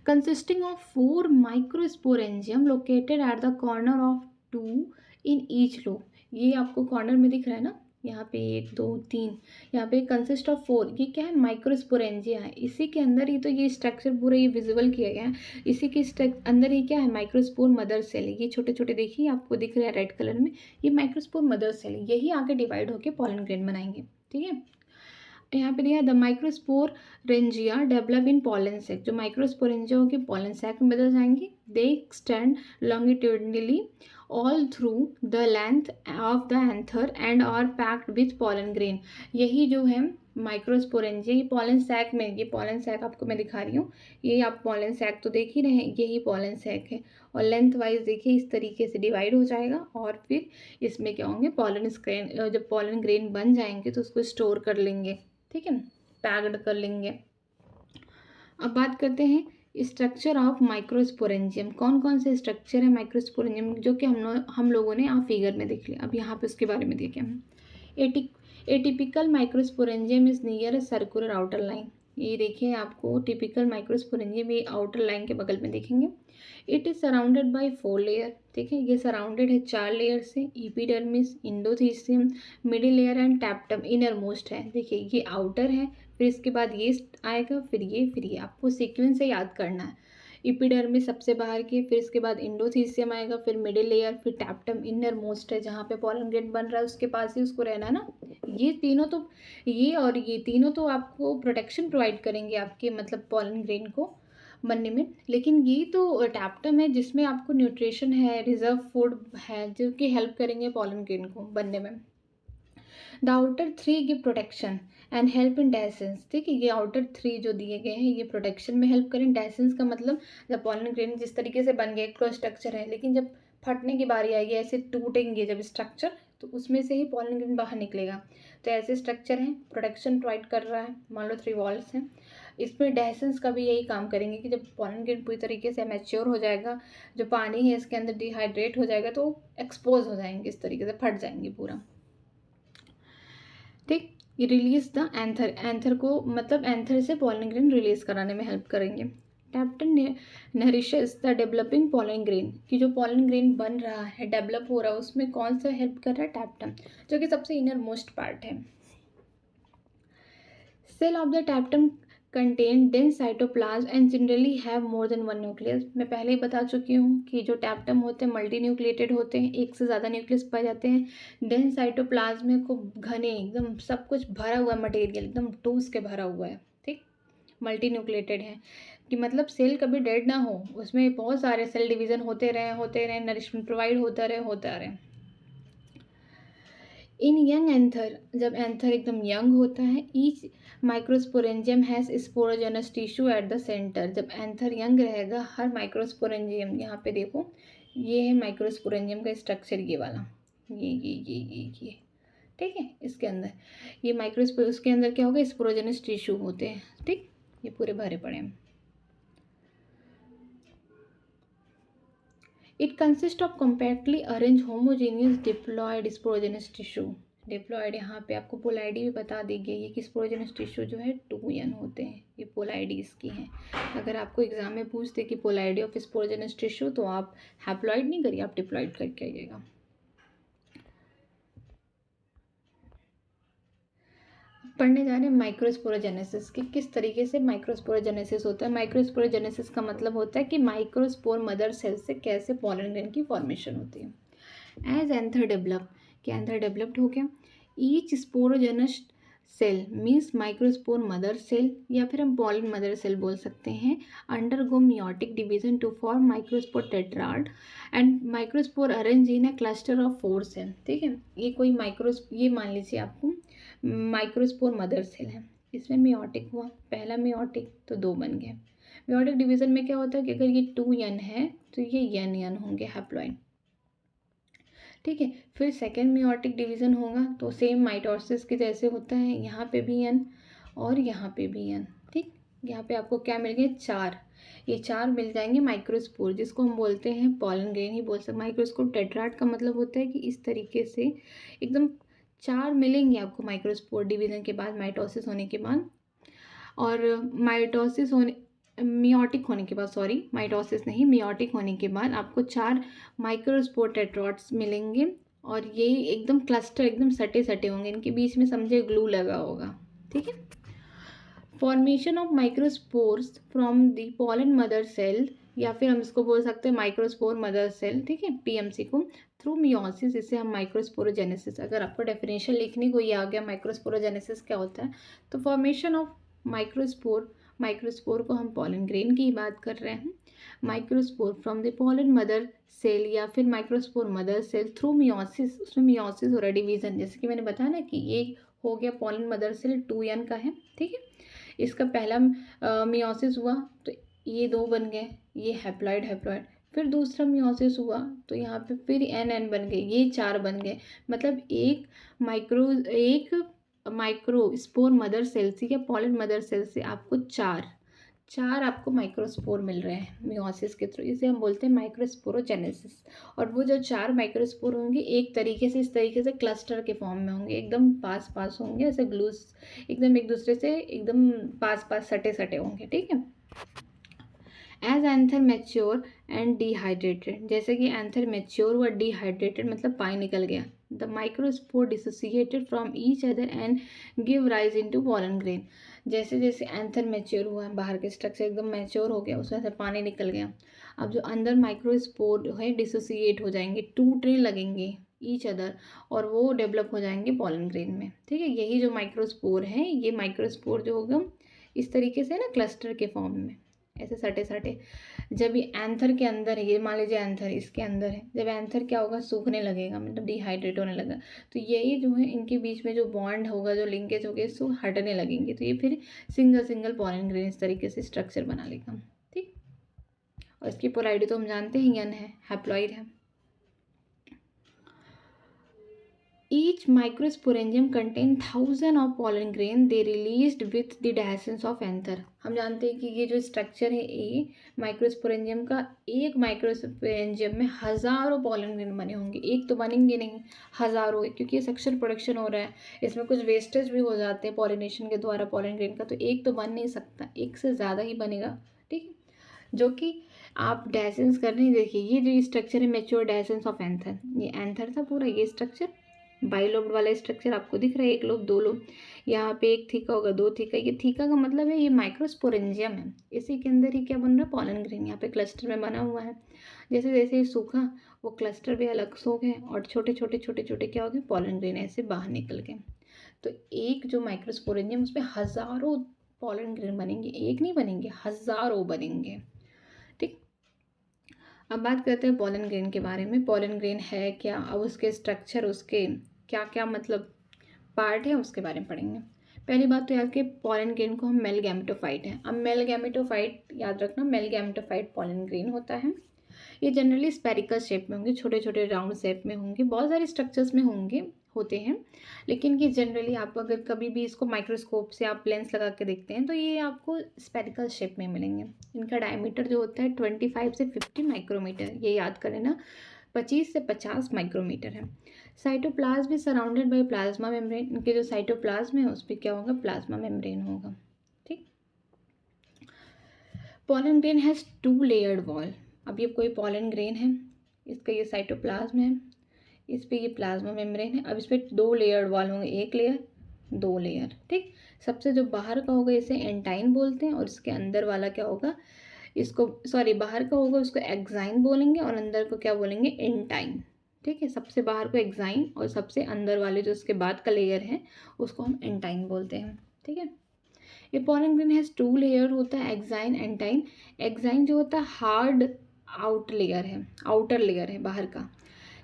consisting of 4 microsporangium located at the corner of 2 in each lobe. ये आपको कॉर्नर में दिख रहा है ना, यहाँ पे 1 2 3, यहाँ पे कंसिस्ट ऑफ 4, ये क्या है, माइक्रोस्पोरेंजिया है। इसी के अंदर ही तो ये स्ट्रक्चर पूरा ये विजिबल किया गया है, इसी के अंदर ही क्या है, माइक्रोस्पोर मदर सेल है। ये छोटे छोटे देखिए आपको दिख रहा है रेड कलर में, ये माइक्रोस्पोर मदर सेल है, यही आगे डिवाइड होकर पॉलन ग्रेन बनाएंगे। ठीक है, यहाँ पे दिया the microsporangia develop in pollen sac. जो माइक्रोस्पोरेंजिया होगी पॉलन सैक में बदल जाएंगे। दे extend longitudinally all through the length of the anther and are packed with pollen grain. यही जो है माइक्रोस्पोरेंजिया, ये पॉलन सैक में, ये पॉलन सैक आपको मैं दिखा रही हूँ, ये आप पॉलन सैक तो देख ही रहे हैं, यही पॉलन सैक है। और लेंथ वाइज देखिए इस तरीके से डिवाइड हो जाएगा और फिर इसमें क्या होंगे, पॉलन स्क्रेन, जब पॉलन ग्रेन बन जाएंगे तो उसको स्टोर कर लेंगे, ठीक है, पैक्ड कर लेंगे। अब बात करते हैं स्ट्रक्चर ऑफ माइक्रोस्पोरेंजियम। कौन कौन से स्ट्रक्चर है माइक्रोस्पोरेंजियम जो कि हम लोगों ने आप फिगर में देख लिया। अब यहाँ पे उसके बारे में देखें हम। Atypical microsporangium is near circular outer line. ये देखिए आपको टिपिकल माइक्रोस्पोरेंजियम ये आउटर लाइन के बगल में देखेंगे। It is surrounded by 4 layer, ठीक है, ये सराउंडेड है 4 लेयर से। Epidermis, endothecium, middle layer and tapetum innermost है। देखिए ये आउटर है, फिर इसके बाद ये आएगा, फिर ये आपको सीक्वेंस से याद करना है। इपिडर्मिस सबसे बाहर की, फिर इसके बाद इंडोथीसियम आएगा, फिर मिडिल लेयर, फिर टैप्टम इनर मोस्ट है जहाँ पे पॉलन ग्रेन बन रहा है उसके पास ही उसको रहना ना। ये तीनों तो, ये तीनों तो आपको प्रोटेक्शन प्रोवाइड करेंगे आपके मतलब पॉलन ग्रेन को बनने में। लेकिन ये तो टैप्टम है जिसमें आपको न्यूट्रिशन है, रिजर्व फूड है जो कि हेल्प करेंगे पॉलन ग्रेन को बनने में। The outer 3 give protection and help in dehiscence, ठीक है, ये आउटर 3 जो दिए गए हैं ये प्रोटेक्शन में हेल्प करें। डायसेंस का मतलब जब पॉलन ग्रेन जिस तरीके से बन गया एक तो स्ट्रक्चर है, लेकिन जब फटने की बारी आएगी, ऐसे टूटेंगे जब स्ट्रक्चर, तो उसमें से ही पॉलन ग्रेन बाहर निकलेगा। तो ऐसे स्ट्रक्चर हैं, प्रोटेक्शन प्रोवाइड कर रहा है। मान लो 3 वॉल्स हैं, इसमें डायसेंस का भी यही काम करेंगे कि जब पॉलन ग्रेन पूरी तरीके से मैच्योर हो जाएगा, जो पानी है इसके अंदर डिहाइड्रेट हो जाएगा तो एक्सपोज हो जाएंगे, इस तरीके से फट जाएंगे पूरा, ठीक। ये रिलीज द एंथर, एंथर को मतलब एंथर से पॉलन ग्रेन रिलीज कराने में हेल्प करेंगे। Tapetum nourishes the developing pollen grain, कि जो पॉलन ग्रेन बन रहा है, डेवलप हो रहा है, उसमें कौन सा हेल्प कर रहा है, टैप्टन, जो कि सबसे इनर मोस्ट पार्ट है। Cell of the tapetum contain dense cytoplasm and generally have more than 1 nucleus. मैं पहले ही बता चुकी हूँ कि जो टैप्टम होते हैं मल्टी न्यूक्लिएटेड होते हैं, एक से ज़्यादा न्यूक्लियस पाए जाते हैं। डेंस साइटोप्लाज्म में खूब घने एकदम सब कुछ भरा हुआ मटेरियल, एकदम ठोस के भरा हुआ है, ठीक। मल्टी न्यूक्लिएटेड है कि मतलब सेल कभी डेड ना हो, उसमें बहुत सारे सेल डिवीज़न होते रहे, नरिशमेंट प्रोवाइड होता रहे। इन यंग एंथर, जब एंथर एकदम यंग होता है, each microsporangium has sporogenous tissue at the centre. जब एंथर यंग रहेगा, हर माइक्रोस्पोरेंजियम, यहाँ पे देखो ये है माइक्रोस्पोरेंजियम का स्ट्रक्चर, ये वाला, ये ठीक है, इसके अंदर ये माइक्रोस्पोर, उसके अंदर क्या होगा, स्पोरोजेनस टिश्यू होते हैं, ठीक, ये पूरे भरे पड़े हैं। It consist of compactly arrange homogeneous diploid sporogenous tissue. Diploid यहाँ पे आपको पोलाइडी भी बता दी गई है कि स्पोरोजेनस टिश्यू जो है 2n होते हैं, ये पोलाइडी इसकी है। अगर आपको एग्जाम में पूछते कि पोलाइडी ऑफ स्पोरोजेनस टिश्यू, तो आप हैप्लॉइड नहीं करिए, आप डिप्लॉयड करके आइएगा। पढ़ने जा रहे हैं माइक्रोस्पोरोजेनेसिस कि किस तरीके से माइक्रोस्पोरोजेनेसिस होता है। माइक्रोस्पोरोजेनेसिस का मतलब होता है कि माइक्रोस्पोर मदर सेल से कैसे पॉलन ग्रेन की फॉर्मेशन होती है। एज एंथर डेवलप, कि एंथर डेवलप्ड हो गया, each sporogenous cell means microspore mother cell या फिर हम पॉलन मदर सेल बोल सकते हैं, undergo meiotic division to form microspore tetrad and microspore arrange in a cluster of 4 cell, ठीक है। ये कोई ये मान लीजिए आपको माइक्रोस्पोर मदर सेल है, इसमें मियोटिक हुआ, पहला मियोटिक तो 2 बन गए। मियोटिक डिवीजन में क्या होता है कि अगर ये 2n है तो ये n होंगे हैप्लॉइड, ठीक है। फिर सेकेंड मियोटिक डिवीजन होगा तो सेम माइटोसिस के जैसे होता है, यहाँ पे भी n और यहाँ पे भी n, ठीक। यहाँ पे आपको क्या मिल गए, 4, ये 4 मिल जाएंगे माइक्रोस्पोर, जिसको हम बोलते हैं पॉलन ग्रेन ही बोल सकते। माइक्रोस्पोर टेट्राड का मतलब होता है कि इस तरीके से एकदम 4 मिलेंगे आपको माइक्रोस्पोर डिवीजन के बाद, माइटोसिस होने के बाद, और माइटोसिस होने मियोटिक होने के बाद, सॉरी माइटोसिस नहीं, मियोटिक होने के बाद आपको 4 माइक्रोस्पोर टेट्रॉड्स मिलेंगे और ये एकदम क्लस्टर एकदम सटे सटे होंगे, इनके बीच में समझे ग्लू लगा होगा, ठीक है। Formation of microspores from the pollen mother cell, या फिर हम इसको बोल सकते हैं माइक्रोस्पोर मदर सेल, ठीक है, पीएमसी को, थ्रू मियोसिस, इसे हम माइक्रोस्पोरोजेनेसिस। अगर आपको डेफिनेशन लिखने को ये आ गया माइक्रोस्पोरोजेनेसिस क्या होता है, तो फॉर्मेशन ऑफ माइक्रोस्पोर, माइक्रोस्पोर को हम पॉलन ग्रेन की ही बात कर रहे हैं। Microspore from the pollen mother cell या फिर microspore mother cell through meiosis, उसमें मियोसिस हो रहा है, डिवीजन, जैसे कि मैंने बताया ना कि ये हो गया पॉलन मदर सेल 2n का है, ठीक है। इसका पहला मियोसिस हुआ तो ये 2 बन गए, ये हैप्लॉइड हैप्लॉइड। फिर दूसरा मियोसिस हुआ तो यहाँ पे फिर एन बन गए, ये 4 बन गए। मतलब एक माइक्रो स्पोर मदर सेल से या पॉलन मदर सेल से आपको चार आपको माइक्रोस्पोर मिल रहे हैं मियोसिस के थ्रू। इसे हम बोलते हैं माइक्रोस्पोरोजेनेसिस। और वो जो 4 माइक्रोस्पोर होंगे एक तरीके से इस तरीके से क्लस्टर के फॉर्म में होंगे, एकदम पास पास होंगे, ऐसे ग्लूस एकदम एक दूसरे से एकदम पास पास सटे सटे होंगे, ठीक है। As anther mature and dehydrated, जैसे कि एंथर मैच्योर हुआ, डिहाइड्रेटेड मतलब पानी निकल गया, the microspore dissociated from each other and give rise into pollen grain. जैसे जैसे एंथर मैच्योर हुआ, बाहर के स्ट्रक्चर एकदम मैच्योर हो गया, उसमें से पानी निकल गया। अब जो अंदर माइक्रोस्पोर है डिसोसिएट हो जाएंगे, टूटने लगेंगे ईच अदर, और वो डेवलप हो जाएंगे पॉलन ग्रेन में, ठीक है। यही जो माइक्रोस्पोर है, ये माइक्रोस्पोर जो होगा इस तरीके से ना क्लस्टर के फॉर्म में ऐसे सटे सटे। जब ये एंथर के अंदर है, ये मान लीजिए एंथर इसके अंदर है, जब एंथर क्या होगा, सूखने लगेगा, मतलब डिहाइड्रेट होने लगा, तो यही जो है इनके बीच में जो बॉन्ड होगा, जो लिंकेज होगा, इसको हटने लगेंगे, तो ये फिर सिंगल सिंगल पॉलन ग्रेन इस तरीके से स्ट्रक्चर बना लेगा, ठीक। और इसकी पोलैरिटी तो हम जानते हैं यन है, हैप्लॉइड है। Each microsporangium contain thousand of pollen grain they released with the dehiscence of anther। हम जानते हैं कि ये जो स्ट्रक्चर है ये माइक्रोस्पोरेंजियम का, एक माइक्रोस्पोरेंजियम में हज़ारों पॉलन ग्रेन बने होंगे, एक तो बनेंगे नहीं, हज़ारों, क्योंकि ये सेक्शुअल प्रोडक्शन हो रहा है, इसमें कुछ वेस्टेज भी हो जाते हैं पॉलिनेशन के द्वारा पॉलन ग्रेन का, तो एक तो बन नहीं सकता, एक से ज़्यादा ही बनेगा, ठीक है। जो कि आप डायसेंस कर रहे हैं, देखिए ये जो स्ट्रक्चर है मैच्योर डायसेंस ऑफ एंथर, ये एंथर था पूरा, ये स्ट्रक्चर बाइलोब्ड वाला स्ट्रक्चर आपको दिख रहा है, एक लोब 2 लोब, यहाँ पे एक थीका होगा, 2 थीका। ये थीका का मतलब है ये माइक्रोस्पोरेंजियम है, इसी के अंदर ही क्या बन रहा है, पॉलन ग्रेन यहाँ पे क्लस्टर में बना हुआ है। जैसे जैसे ये सूखा, वो क्लस्टर भी अलग सो गए और छोटे छोटे छोटे छोटे क्या हो गए, पॉलन ग्रेन ऐसे बाहर निकल गए। तो एक जो माइक्रोस्पोरेंजियम उसमें हज़ारों पॉलन ग्रेन बनेंगे, एक नहीं बनेंगे, हज़ारों बनेंगे, ठीक। अब बात करते हैं पॉलन ग्रेन के बारे में। पॉलन ग्रेन है क्या, अब उसके स्ट्रक्चर, उसके क्या क्या मतलब पार्ट है, उसके बारे में पढ़ेंगे। पहली बात तो याद कि पॉलन ग्रेन को हम मेल गैमेटोफाइट हैं। अब मेल गैमेटोफाइट याद रखना, मेल गैमेटोफाइट पॉलन ग्रेन होता है। ये जनरली स्पेरिकल शेप में होंगे, छोटे छोटे राउंड शेप में होंगे, बहुत सारे स्ट्रक्चर्स में होते हैं, लेकिन ये जनरली आप अगर कभी भी इसको माइक्रोस्कोप से आप लेंस लगा के देखते हैं तो ये आपको स्पेरिकल शेप में मिलेंगे। इनका डायमीटर जो होता है 25 से 50 माइक्रोमीटर, ये याद करें ना, 25 से 50 माइक्रोमीटर है। साइटोप्लाज्म भी सराउंडेड बाय प्लाज्मा मेम्ब्रेन, इनके जो साइटोप्लाज्म है उस पर क्या होगा, प्लाज्मा मेम्ब्रेन होगा, ठीक। Pollen grain has 2 layered wall. अब ये कोई पॉलन ग्रेन है, इसका ये साइटोप्लाज्म है, इस पर ये प्लाज्मा मेम्ब्रेन है। अब इस पर 2 लेयर्ड वॉल होंगे, एक लेयर 2 लेयर, ठीक। सबसे जो बाहर का होगा इसे एंटाइन बोलते हैं, और इसके अंदर वाला क्या होगा, इसको बाहर का होगा उसको एक्साइन बोलेंगे, और अंदर को क्या बोलेंगे, एंटाइन, ठीक है। सबसे बाहर को एक्साइन और सबसे अंदर वाले जो उसके बाद का लेयर है उसको हम एंटाइन बोलते हैं, ठीक है। ये पॉलन ग्रेन हैज़ 2 लेयर होता है, एक्साइन एंटाइन। एक्साइन जो होता है हार्ड आउटर लेयर है बाहर का,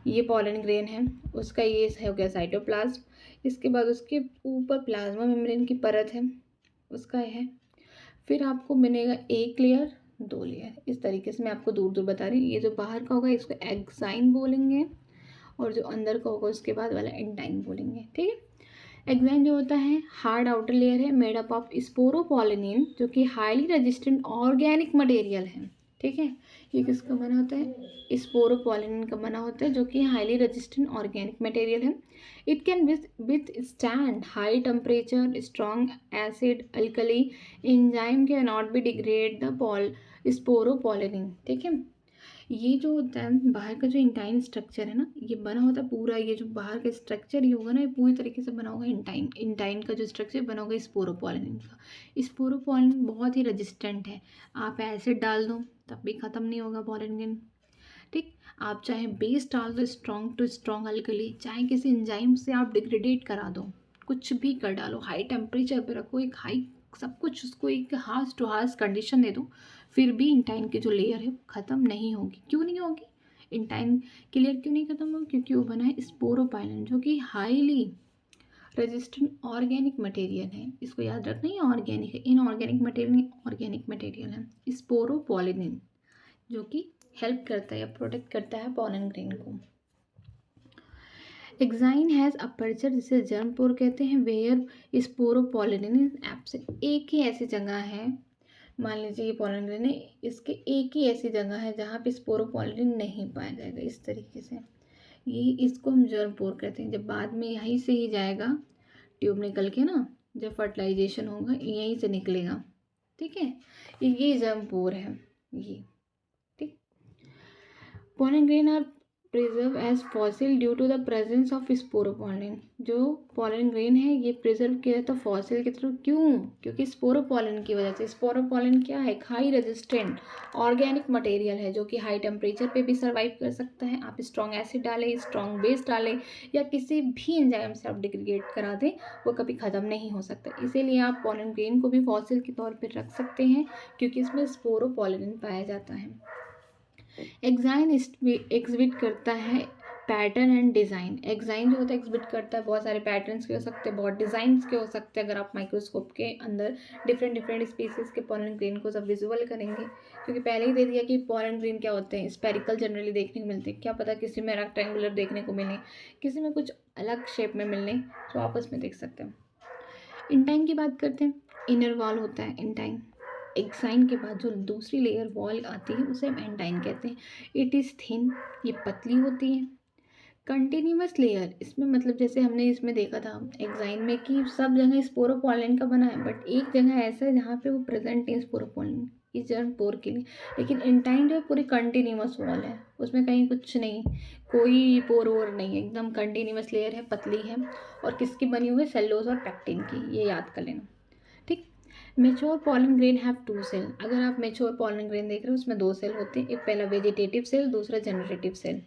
ये पॉलन ग्रेन है, उसका ये हो गया साइटोप्लाज्म। इसके बाद उसके ऊपर प्लाज्मा मेम्ब्रेन की परत है, उसका है। फिर आपको बनेगा एक लेयर 2 लेयर, इस तरीके से मैं आपको दूर दूर बता रही हूँ। ये जो बाहर का होगा इसको एक्साइन बोलेंगे, और जो अंदर का होगा उसके बाद वाला एंटाइन बोलेंगे, ठीक है। एक्साइन जो होता है हार्ड आउटर लेयर है, मेड अप ऑफ स्पोरोपोलिनिन, जो कि हाईली रेजिस्टेंट ऑर्गेनिक मटेरियल है, ठीक है। ये किसका बना होता है, स्पोरोपोलिनिन का बना होता है, जो कि हाईली रेजिस्टेंट ऑर्गेनिक मटेरियल है। It can with stand high temperature, strong acid, alkali, enzyme can not be degrade the sporopollenin, ठीक है। ये जो होता है बाहर का जो इंटाइन स्ट्रक्चर है ना, ये बना होता है पूरा, ये जो बाहर का स्ट्रक्चर ये होगा ना, ये पूरी तरीके से बना होगा इंटाइन का जो स्ट्रक्चर बना होगा स्पोरोपोलिन का। स्पोरोपोलिन बहुत ही रेजिस्टेंट है, आप एसिड डाल दो तब भी ख़त्म नहीं होगा पॉलिन, ठीक। आप चाहे बेस डाल दो स्ट्रॉन्ग टू स्ट्रॉन्ग अल्कली, चाहे किसी एंजाइम से आप डिग्रेडेट करा दो, कुछ भी कर डालो, हाई टेम्परेचर पे रखो, एक हाई सब कुछ उसको एक हार्श टू हार्श कंडीशन दे दो, फिर भी इंटाइन की जो लेयर है ख़त्म नहीं होगी। क्यों नहीं होगी, इंटाइन की लेयर क्यों नहीं ख़त्म होगी, क्योंकि वो बना है स्पोरोपाइलिन, जो कि हाईली रेजिस्टेंट ऑर्गेनिक मटेरियल है, इसको याद रखना, ये ऑर्गेनिक है, इनऑर्गेनिक मटेरियल ऑर्गेनिक मटेरियल है। स्पोरोपॉलिनिन जो कि हेल्प करता है या प्रोटेक्ट करता है पॉलन ग्रेन को। एक्साइन हैज़ अपर्चर जिसे जर्म पोर कहते हैं, वेयर स्पोरोपॉलिनिन इज एब्सेंट। एक ही ऐसी जगह है, मान लीजिए ये पॉलन ग्रेन है, इसके एक ही ऐसी जगह है जहाँ पे स्पोरोपॉलिनिन नहीं पाया जाएगा। इस तरीके से ये इसको हम जर्म पोर कहते हैं। जब बाद में यहीं से ही जाएगा ट्यूब निकल के ना, जब फर्टिलाइजेशन होगा यहीं से निकलेगा, ठीक है। ये जर्म पोर है ये, ठीक। Pollen grain are preserve as fossil due to the presence of sporopollenin. जो पॉलन ग्रेन है ये प्रिजर्व किया जाता है फॉसिल के थ्रू, क्यों? क्योंकि स्पोरोपॉलिन की वजह से। स्पोरोपॉलिन क्या है? हाई रेजिस्टेंट ऑर्गेनिक मटेरियल है जो कि हाई टेम्परेचर पे भी सर्वाइव कर सकता है। आप स्ट्रॉन्ग एसिड डालें, स्ट्रॉन्ग बेस डालें या किसी भी एंजाइम से आप डिग्रेड करा दें, वो कभी ख़त्म नहीं हो सकता। इसीलिए आप पॉलन ग्रेन को भी फॉसिल के तौर पर रख सकते हैं क्योंकि इसमें स्पोरोपॉलिन पाया जाता है। एक्साइन एग्जिबिट करता है पैटर्न एंड डिज़ाइन। एक्साइन जो होता है एग्जिबिट करता है बहुत सारे पैटर्न्स के हो सकते हैं, बहुत डिज़ाइंस के हो सकते हैं। अगर आप माइक्रोस्कोप के अंदर डिफरेंट स्पीसीज़ के पॉलन ग्रेन को सब विजुअल करेंगे, क्योंकि पहले ही दे दिया कि पॉलन ग्रेन क्या होते हैं, स्पेरिकल जनरली देखने को मिलते हैं। क्या पता किसी में रेक्टेंगुलर देखने को मिले, किसी में कुछ अलग शेप में मिलने, तो आपस में देख सकते हैं। इंटाइन की बात करते हैं। इनर वॉल होता है इंटाइन। एक्साइन के बाद जो दूसरी लेयर वॉल आती है उसे हम एंटाइन कहते हैं। इट इज़ थिन, ये पतली होती है। कंटिन्यूअस लेयर, इसमें मतलब जैसे हमने इसमें देखा था एक्साइन में कि सब जगह स्पोरोपॉलिन का बना है, बट एक जगह ऐसा है जहाँ पे वो प्रेजेंट है स्पोरोपॉलिन इस जर्म पोर के लिए। लेकिन एंटाइन जो है पूरी कंटिन्यूअस वॉल है, उसमें कहीं कुछ नहीं, कोई पोर वोर नहीं है, एकदम कंटिन्यूअस लेयर है, पतली है। और किसकी बनी हुई है? सेल्यूलोज और पैक्टिन की, ये याद कर लेना, ठीक। Mature pollen grain have 2 cell. अगर आप मेच्योर पॉलन ग्रेन देख रहे हो उसमें 2 सेल होते हैं, एक पहला वेजिटेटिव सेल, दूसरा जनरेटिव सेल।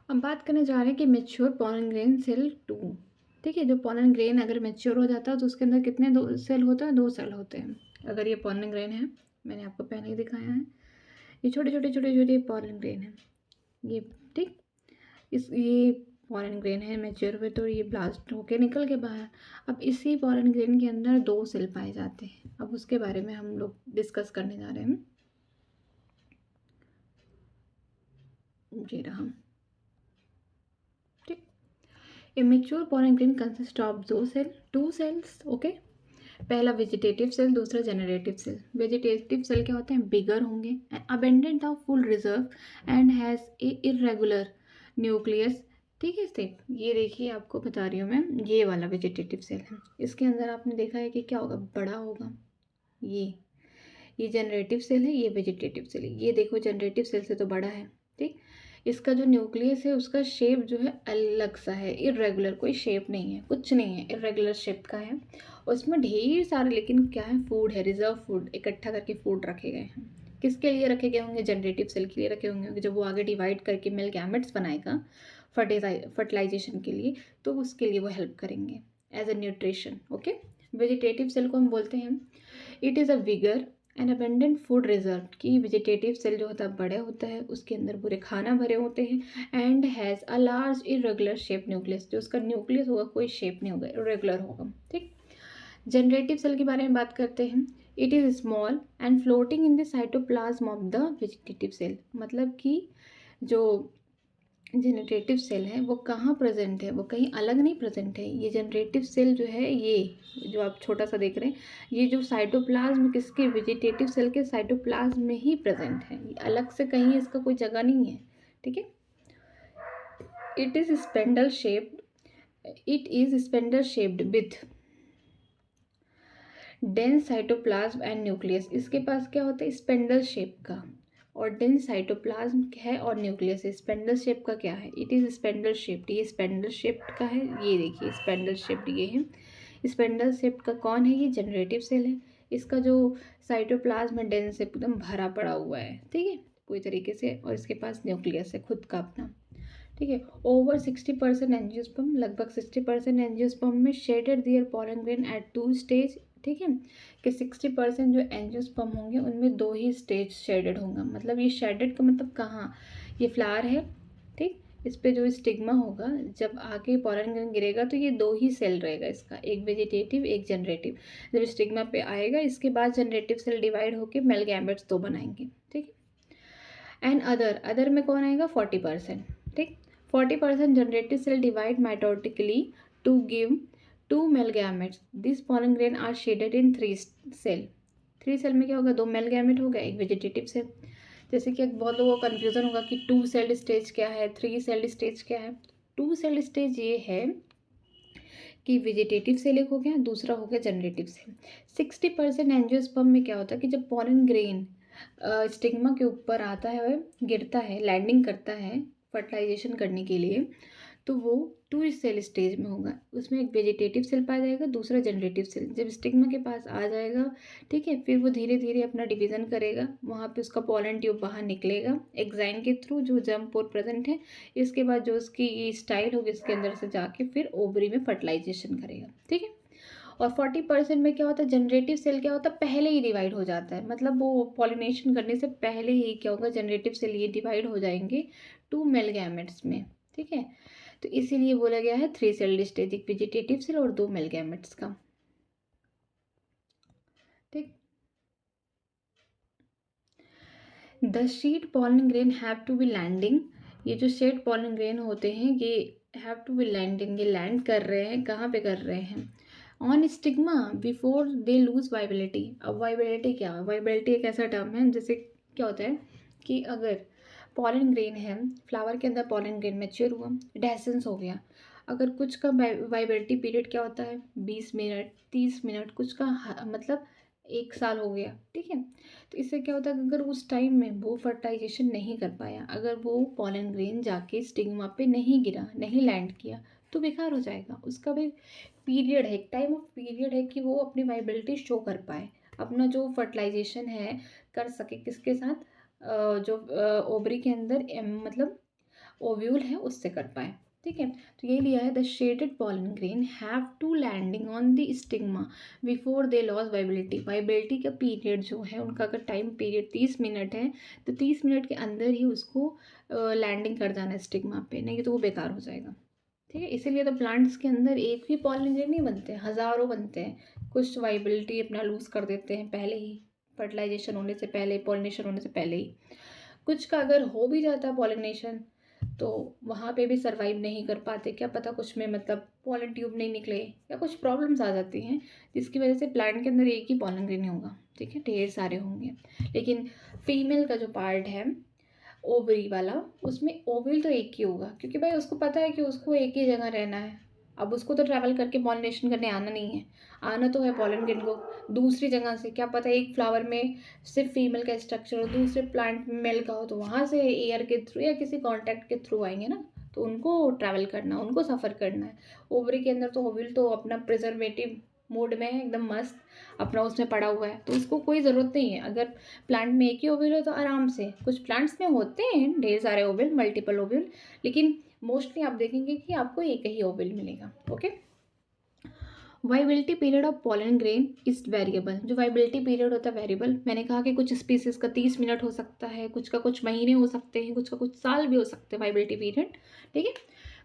अब बात करने जा रहे हैं कि मेच्योर पॉलन ग्रेन सेल 2, ठीक है। जो पॉलन ग्रेन अगर मेच्योर हो जाता है तो उसके अंदर कितने 2 सेल होते हैं? 2 सेल होते हैं। अगर ये पॉलन ग्रेन है, मैंने आपको पहले ही दिखाया है, ये छोटे पॉलन ग्रेन है ये, ठीक। ये पॉलन ग्रेन है मैच्योर हुए तो ये ब्लास्ट होके निकल के बाहर। अब इसी पॉलन ग्रेन के अंदर 2 सेल पाए जाते हैं। अब उसके बारे में हम लोग डिस्कस करने जा रहे हैं। जी रहा, ठीक। ए mature pollen grain consist of 2 sales, okay. पहला वेजिटेटिव सेल, दूसरा जनरेटिव सेल। वेजिटेटिव सेल क्या होते हैं? बिगर होंगे, abundant of full reserve and has a irregular nucleus, ठीक है। स्टेप ये देखिए, आपको बता रही हूँ मैं, ये वाला वेजिटेटिव सेल है। इसके अंदर आपने देखा है कि क्या होगा? बड़ा होगा। ये जनरेटिव सेल है, ये वेजिटेटिव सेल है। ये देखो जनरेटिव सेल से तो बड़ा है, ठीक। इसका जो न्यूक्लियस है उसका शेप जो है अलग सा है, इरेगुलर, कोई शेप नहीं है, कुछ नहीं है, इरेगुलर शेप का है। और उसमें ढेर सारे, लेकिन क्या है? फूड है, रिजर्व फूड, इकट्ठा करके फूड रखे गए हैं। किसके लिए रखे गए होंगे? जनरेटिव सेल के लिए रखे होंगे। जब वो आगे डिवाइड करके मिल गैमेट्स बनाएगा फर्टिलाइजेशन के लिए, तो उसके लिए वो हेल्प करेंगे as a nutrition, okay. Vegetative cell को हम बोलते हैं it is a vigour and abundant food reserve. की वेजिटेटिव सेल जो होता है बड़ा होता है, उसके अंदर पूरे खाना भरे होते हैं, and has a large irregular shape nucleus. जो उसका न्यूक्लियस होगा कोई शेप नहीं होगा, इरेगुलर होगा, ठीक। जनरेटिव सेल के बारे में बात करते हैं। It is small and floating in the cytoplasm of the vegetative cell. मतलब कि जो जनरेटिव सेल है वो कहाँ प्रेजेंट है? वो कहीं अलग नहीं प्रेजेंट है। ये जनरेटिव सेल जो है, ये जो आप छोटा सा देख रहे हैं, ये जो साइटोप्लाज्म किसके? वेजिटेटिव सेल के साइटोप्लाज्म में ही प्रेजेंट है, ये अलग से कहीं इसका कोई जगह नहीं है, ठीक है। It is spindle shaped with dense cytoplasm and nucleus. इसके पास क्या होता है? स्पेंडल शेप का, और डेंस साइटोप्लाज्म है और न्यूक्लियस है। स्पेंडल शेप का क्या है? It is spindle shaped. ये स्पेंडल शेप्ड का है, ये देखिए स्पेंडल शेप्ड ये है। स्पेंडल शेप्ड का कौन है? ये जनरेटिव सेल है। इसका जो साइटोप्लाज्म है डेंस एकदम भरा पड़ा हुआ है, ठीक है, पूरी तरीके से। और इसके पास न्यूक्लियस है खुद का अपना, ठीक है। ओवर 60% एंजियोस्पर्म, लगभग 60% एंजियोस्पर्म में शेडेड दियर पॉलन ग्रेन एट 2 स्टेज, ठीक है। कि 60% जो एंजियोस्पर्म होंगे उनमें 2 ही स्टेज शेडेड होंगे। मतलब ये शेडेड का मतलब कहाँ? ये फ्लावर है, ठीक, इस पे जो स्टिग्मा होगा, जब आके पॉलन ग्रेन गिरेगा तो ये 2 ही सेल रहेगा इसका, एक वेजिटेटिव एक जनरेटिव। जब स्टिग्मा पे आएगा इसके बाद जनरेटिव सेल डिवाइड होकर मेल गैमेट्स 2 बनाएंगे, ठीक है। एंड अदर में कौन आएगा, 40%, ठीक। 40% generative cell divide mitotically to give 2 male gametes. This pollen grain are shaded in 3 cell. 3 cell में क्या होगा, 2 मेल गैमेट हो गया, एक वेजिटेटिव सेल। जैसे कि बहुत लोगों को कन्फ्यूज़न होगा कि 2 सेल्ड स्टेज क्या है, 3 सेल्ड स्टेज क्या है। 2 सेल्ड स्टेज ये है कि वेजिटेटिव सेल एक हो गया, दूसरा हो गया जनरेटिव सेल। 60% एंजियोस्पर्म में क्या होता है कि जब पॉलन ग्रेन स्टिग्मा के ऊपर आता है, गिरता है, लैंडिंग करता है फर्टिलाइजेशन करने के लिए, तो वो 2 सेल स्टेज में होगा। उसमें एक वेजिटेटिव सेल पाया जाएगा, दूसरा जनरेटिव सेल। जब स्टिग्मा के पास आ जाएगा, ठीक है, फिर वो धीरे धीरे अपना डिवीज़न करेगा, वहाँ पे उसका पॉलन ट्यूब बाहर निकलेगा एग्जाइन के थ्रू, जो जर्म पोर प्रेजेंट है। इसके बाद जो उसकी स्टाइल होगी इसके अंदर से जाके फिर ओवरी में फर्टिलाइजेशन करेगा, ठीक है। और 40% में क्या होता है, जनरेटिव सेल क्या होता है, पहले ही डिवाइड हो जाता है। मतलब वो पॉलिनेशन करने से पहले ही क्या होगा, जनरेटिव सेल ये डिवाइड हो जाएंगे 2 मेल गैमेट्स में, ठीक है। तो इसीलिए बोला गया है 3 सेल्ड स्टेज, एक वेजिटेटिव सेल और 2 मेल गैमेट्स का, ठीक। The seed pollen grain have to be landing. ये जो सीड पॉलन ग्रेन होते हैं ये हैव टू बी लैंडिंग, ये लैंड कर रहे हैं, कहाँ पे कर रहे हैं, on stigma before they lose viability. अब वाइबिलिटी क्या है, वाइबिलिटी एक ऐसा टर्म है जैसे क्या होता है कि अगर पॉलन ग्रेन है, फ्लावर के अंदर पॉलन ग्रेन मैच्योर हुआ, डेसेंस हो गया, अगर कुछ का वाइबिलिटी पीरियड क्या होता है, 20 मिनट 30 मिनट, कुछ का मतलब 1 साल हो गया, ठीक है। तो इससे क्या होता है, अगर उस टाइम में वो फर्टिलाइजेशन नहीं कर पाया, अगर वो पॉलन ग्रेन जाके स्टिग्मा पे नहीं गिरा, नहीं लैंड किया, तो बेकार हो जाएगा। उसका भी पीरियड है, एक टाइम ऑफ पीरियड है कि वो अपनी वाइबिलिटी शो कर पाए, अपना जो फर्टिलाइजेशन है कर सके, किसके साथ, जो ओवरी के अंदर मतलब ओव्यूल है उससे कर पाए, ठीक है। तो ये लिया है, the shaded pollen grain have to landing on the stigma before they loss viability. Viability का पीरियड जो है उनका, अगर टाइम पीरियड 30 मिनट है तो 30 मिनट के अंदर ही उसको लैंडिंग कर जाना है स्टिग्मा पे, नहीं तो वो बेकार हो जाएगा, ठीक है। इसीलिए तो प्लांट्स के अंदर एक भी पॉलन ग्रेन नहीं बनते, हज़ारों बनते हैं। कुछ वाइबिलिटी अपना लूज़ कर देते हैं पहले ही, फर्टिलाइजेशन होने से पहले, पॉलिनेशन होने से पहले ही। कुछ का अगर हो भी जाता है पॉलिनेशन तो वहाँ पे भी सर्वाइव नहीं कर पाते, क्या पता कुछ में मतलब पॉलन ट्यूब नहीं निकले या कुछ प्रॉब्लम्स आ जाती हैं जिसकी वजह से प्लांट के अंदर एक ही पॉलन ग्रेन नहीं होगा, ठीक है, ढेर सारे होंगे। लेकिन फीमेल का जो पार्ट है ओवरी वाला, उसमें ओवल तो एक ही होगा, क्योंकि भाई उसको पता है कि उसको एक ही जगह रहना है। अब उसको तो ट्रैवल करके पॉलिनेशन करने आना नहीं है, आना तो है पॉलन ग्रेन को दूसरी जगह से। क्या पता एक फ्लावर में सिर्फ फीमेल का स्ट्रक्चर हो, दूसरे प्लांट में मेल का हो, तो वहाँ से एयर के थ्रू या किसी कॉन्टैक्ट के थ्रू आएंगे ना, तो उनको ट्रैवल करना, उनको सफ़र करना है। ओवरी के अंदर तो ओवल तो अपना प्रिजर्वेटिव मोड में है, एकदम मस्त अपना उसमें पड़ा हुआ है, तो उसको कोई ज़रूरत नहीं है। अगर प्लांट में एक ही ओव्यूल हो तो आराम से, कुछ प्लांट्स में होते हैं ढेर सारे ओव्यूल, मल्टीपल ओव्यूल, लेकिन मोस्टली आप देखेंगे कि आपको एक ही ओव्यूल मिलेगा, okay. Viability period of pollen grain is variable. जो वाइबिलिटी पीरियड होता है वेरिएबल, मैंने कहा कि कुछ स्पीसीज का 30 मिनट हो सकता है, कुछ का कुछ महीने हो सकते हैं, कुछ का कुछ साल भी हो सकते हैं वाइबिलिटी पीरियड, ठीक है।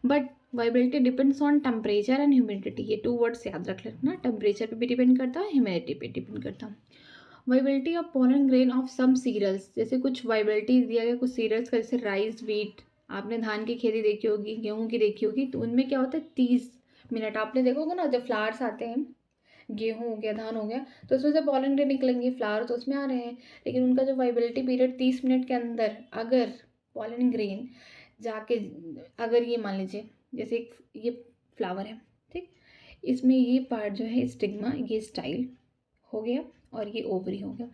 But viability depends on temperature and humidity, ये 2 वर्ड्स याद रख लेना, टेम्परेचर पे भी डिपेंड करता है, ह्यूमिडिटी पे डिपेंड करता है। Viability of pollen grain of some serials, जैसे कुछ वाइबिलिटी दिया गया कुछ सीरियल्स का, जैसे राइस, व्हीट, आपने धान की खेती देखी होगी, गेहूं की देखी होगी, तो उनमें क्या होता है 30 मिनट। आपने देखोगे ना जब फ्लावर्स आते हैं, गेहूं हो गया, धान हो गया, तो उसमें से पॉलन ग्रेन निकलेंगे, फ्लावर तो उसमें आ रहे हैं, लेकिन उनका जो वाइबिलिटी पीरियड 30 मिनट के अंदर अगर पॉलन ग्रेन जाके, अगर ये मान लीजिए जैसे ये फ्लावर है, ठीक, इसमें ये पार्ट जो है स्टिग्मा, ये स्टाइल हो गया और ये ओवरी हो गया।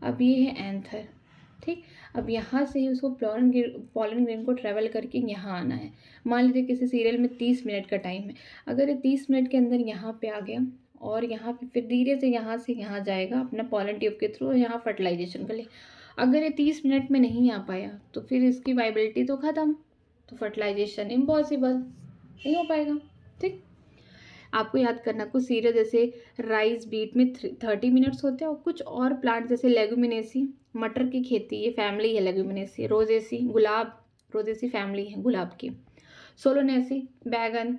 अब ये है एंथर, ठीक। अब यहाँ से ही उसको पॉलन ग्रेन को ट्रैवल करके यहाँ आना है। मान लीजिए किसी सीरियल में 30 मिनट का टाइम है, अगर ये 30 मिनट के अंदर यहाँ पे आ गया और यहाँ पे फिर धीरे से यहाँ जाएगा अपना पॉलन ट्यूब के थ्रू, यहाँ फर्टिलाइजेशन कर ले। अगर ये 30 मिनट में नहीं आ पाया तो फिर इसकी वाइबिलिटी तो ख़त्म, तो फर्टिलाइजेशन इम्पॉसिबल, नहीं हो पाएगा, ठीक। आपको याद करना, कुछ सीरियल जैसे राइस, बीट में 30 मिनट्स होते हैं, और कुछ और प्लांट जैसे लेगुमिनेसी, मटर की खेती, ये फैमिली है लेगुमिनेसी, रोजेसी, गुलाब, रोजेसी फैमिली है गुलाब की, सोलोनेसी, बैगन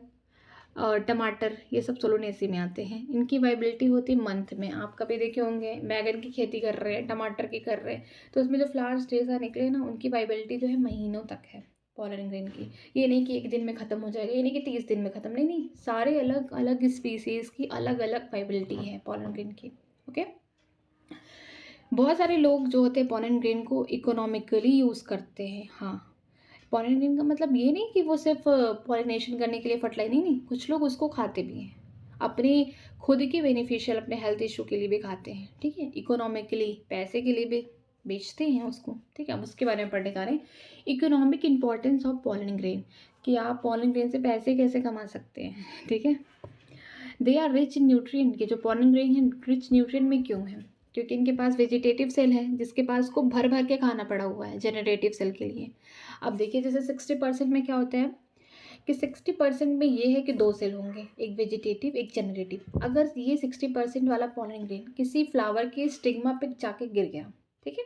और टमाटर, ये सब सोलोनेसी में आते हैं। इनकी वाइबिलिटी होती है मंथ में। आप कभी देखे होंगे बैगन की खेती कर रहे हैं, टमाटर की कर रहे हैं, तो उसमें जो फ्लावर्स जैसा निकले ना, उनकी वाइबिलिटी जो है महीनों तक है पॉलन ग्रेन की। ये नहीं कि एक दिन में ख़त्म हो जाएगा, ये नहीं कि 30 दिन में ख़त्म, नहीं नहीं, सारे अलग अलग स्पीसीज़ की अलग अलग वाइबिलिटी है पॉलन ग्रेन की। ओके, बहुत सारे लोग जो होते हैं पॉलन ग्रेन को इकोनॉमिकली यूज़ करते हैं। हाँ, पॉलन ग्रेन का मतलब ये नहीं कि वो सिर्फ पॉलिनेशन करने के लिए फर्टिलाइज, नहीं नहीं, कुछ लोग उसको खाते भी हैं, अपनी खुद की बेनिफिशियल अपने हेल्थ इशू के लिए भी खाते हैं। ठीक है, इकोनॉमिकली पैसे के लिए भी बेचते हैं उसको। ठीक है, अब उसके बारे में पढ़ने जा रहे हैं, economic importance of pollen grain, कि आप पॉलन ग्रेन से पैसे कैसे कमा सकते हैं। ठीक है, they are rich in nutrient, के जो पॉलन ग्रेन है रिच न्यूट्रिएंट में क्यों है, क्योंकि इनके पास वेजिटेटिव सेल है जिसके पास को भर भर के खाना पड़ा हुआ है जनरेटिव सेल के लिए। अब देखिए, जैसे 60% में क्या होता है कि 60% में ये है कि 2 सेल होंगे, एक वेजिटेटिव एक जनरेटिव। अगर ये 60% वाला पॉलन ग्रेन किसी फ्लावर के स्टिग्मा पे जाके गिर गया, ठीक है,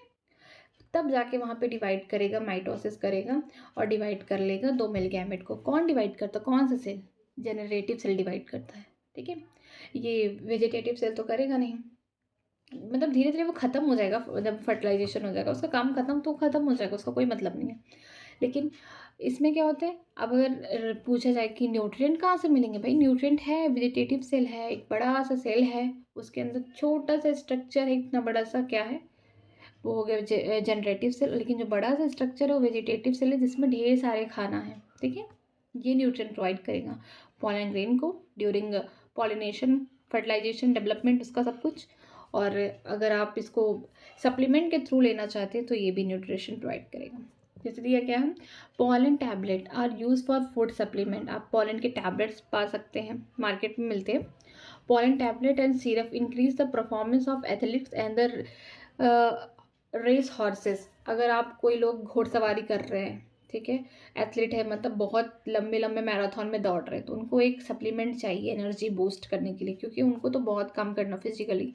तब जाके वहाँ पे डिवाइड करेगा, माइटोसिस करेगा और डिवाइड कर लेगा 2 मेल गैमेट को। कौन डिवाइड करता है, कौन सा सेल, जनरेटिव सेल डिवाइड करता है। ठीक है, ये वेजिटेटिव सेल तो करेगा नहीं, मतलब धीरे धीरे वो ख़त्म हो जाएगा, जब फर्टिलाइजेशन हो जाएगा उसका काम ख़त्म, तो ख़त्म हो जाएगा, उसका कोई मतलब नहीं है। लेकिन इसमें क्या होता है, अब अगर पूछा जाए कि न्यूट्रिएंट कहाँ से मिलेंगे, भाई न्यूट्रिएंट है, वेजिटेटिव सेल है, एक बड़ा सा सेल है, उसके अंदर छोटा सा स्ट्रक्चर है, इतना बड़ा सा क्या है, वो हो गया जनरेटिव सेल। लेकिन जो बड़ा सा स्ट्रक्चर है वो वेजिटेटिव सेल है, जिसमें ढेर सारे खाना है। ठीक है, ये न्यूट्रिएंट प्रोवाइड करेगा पॉलन ग्रेन को ड्यूरिंग पॉलिनेशन, फर्टिलाइजेशन, डेवलपमेंट, उसका सब कुछ। और अगर आप इसको सप्लीमेंट के थ्रू लेना चाहते हैं तो ये भी न्यूट्रिशन प्रोवाइड करेगा। जैसे दिया क्या है, pollen tablet are use for food supplement, आप पॉलन के टैबलेट्स पा सकते हैं, मार्केट में मिलते हैं। Pollen tablet and syrup increase the performance of athletes and the race horses. अगर आप कोई लोग घोड़सवारी कर रहे हैं, ठीक है, एथलीट है, मतलब बहुत लंबे लंबे मैराथन में दौड़ रहे हैं, तो उनको एक सप्लीमेंट चाहिए एनर्जी बूस्ट करने के लिए, क्योंकि उनको तो बहुत काम करना फिजिकली।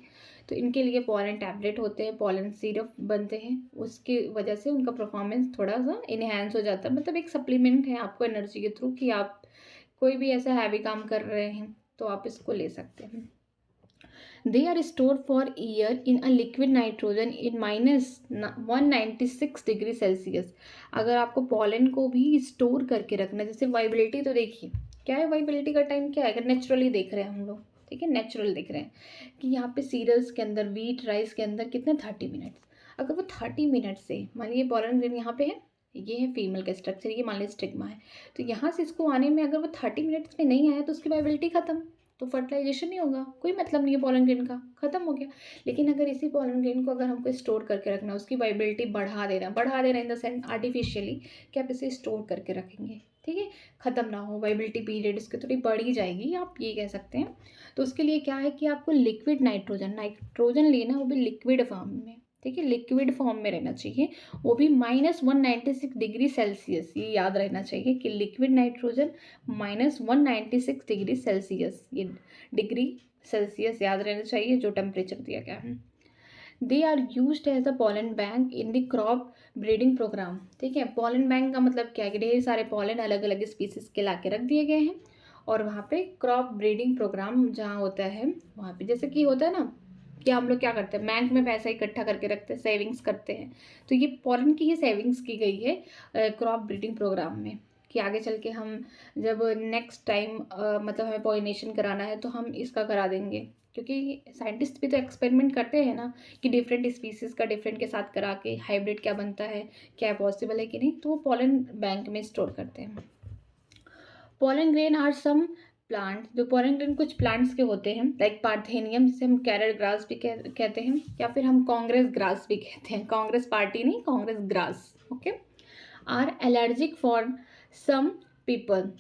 तो इनके लिए पॉलन टैबलेट होते हैं, पॉलन सिरप बनते हैं, उसकी वजह से उनका परफॉर्मेंस थोड़ा सा इन्हेंस हो जाता है। मतलब एक सप्लीमेंट है आपको एनर्जी के थ्रू, कि आप कोई भी ऐसा हैवी काम कर रहे हैं तो आप इसको ले सकते हैं। They are stored for a year in a liquid nitrogen in -196 degree Celsius. अगर आपको पॉलन को भी स्टोर करके रखना, जैसे वाइबिलिटी तो देखिए क्या है, वाइबिलिटी का टाइम क्या है, अगर नेचुरली देख रहे हैं हम लोग, ठीक है, नेचुरल देख रहे हैं कि यहाँ पे सीरियल्स के अंदर, वीट राइस के अंदर कितने 30 मिनट्स। अगर वो 30 मिनट से, मान लीजिए पॉलन ग्रेन यहाँ पे है, ये है फीमेल का स्ट्रक्चर, ये मान लीजिए स्टिग्मा है, तो यहाँ से इसको आने में अगर वो 30 मिनट्स में नहीं आया तो उसकी वाइबिलिटी खत्म, तो फर्टिलाइजेशन नहीं होगा, कोई मतलब नहीं है पॉलन ग्रेन का, खत्म हो गया। लेकिन अगर इसी पॉलन ग्रेन को अगर हमको स्टोर करके रखना, उसकी वाइबिलिटी बढ़ा देना इन द सेंस आर्टिफिशियली, कि आप इसे स्टोर करके रखेंगे, ठीक है, ख़त्म ना हो, वाइबिलिटी पीरियड इसकी थोड़ी बढ़ ही जाएगी, आप ये कह सकते हैं। तो उसके लिए क्या है कि आपको लिक्विड नाइट्रोजन लेना, वो भी लिक्विड फॉर्म में, ठीक है, लिक्विड फॉर्म में रहना चाहिए, वो भी -196 डिग्री सेल्सियस। ये याद रहना चाहिए कि लिक्विड नाइट्रोजन -196 डिग्री सेल्सियस, ये डिग्री सेल्सियस याद रहना चाहिए जो टेम्परेचर दिया गया है। They are use as a pollen bank in the crop breeding program. ठीक है, पॉलन बैंक का मतलब क्या है कि ढेर सारे पॉलन अलग अलग स्पीसीज के ला के रख दिए गए हैं, और वहाँ पे क्रॉप ब्रीडिंग प्रोग्राम जहाँ होता है, वहाँ पे जैसे कि होता है ना कि हम लोग क्या करते हैं, बैंक में पैसा इकट्ठा करके रखते हैं, सेविंग्स करते हैं, तो ये पॉलन की ही सेविंग्स की गई है क्रॉप ब्रीडिंग प्रोग्राम में, कि आगे चल के हम जब नेक्स्ट टाइम मतलब हमें पॉलिनेशन कराना है तो हम इसका करा देंगे, क्योंकि साइंटिस्ट भी तो एक्सपेरिमेंट करते हैं ना, कि डिफरेंट स्पीसीज़ का डिफरेंट के साथ करा के हाइब्रिड क्या बनता है, क्या पॉसिबल है कि नहीं, तो वो पॉलन बैंक में स्टोर करते हैं। Pollen grain are some plant, जो पॉलन ग्रेन कुछ प्लांट्स के होते हैं, लाइक पार्थेनियम, जिसे हम कैरेट ग्रास भी कहते हैं, या फिर हम कांग्रेस ग्रास भी कहते हैं, कांग्रेस पार्टी नहीं, congress grass. Okay, are allergic for some people,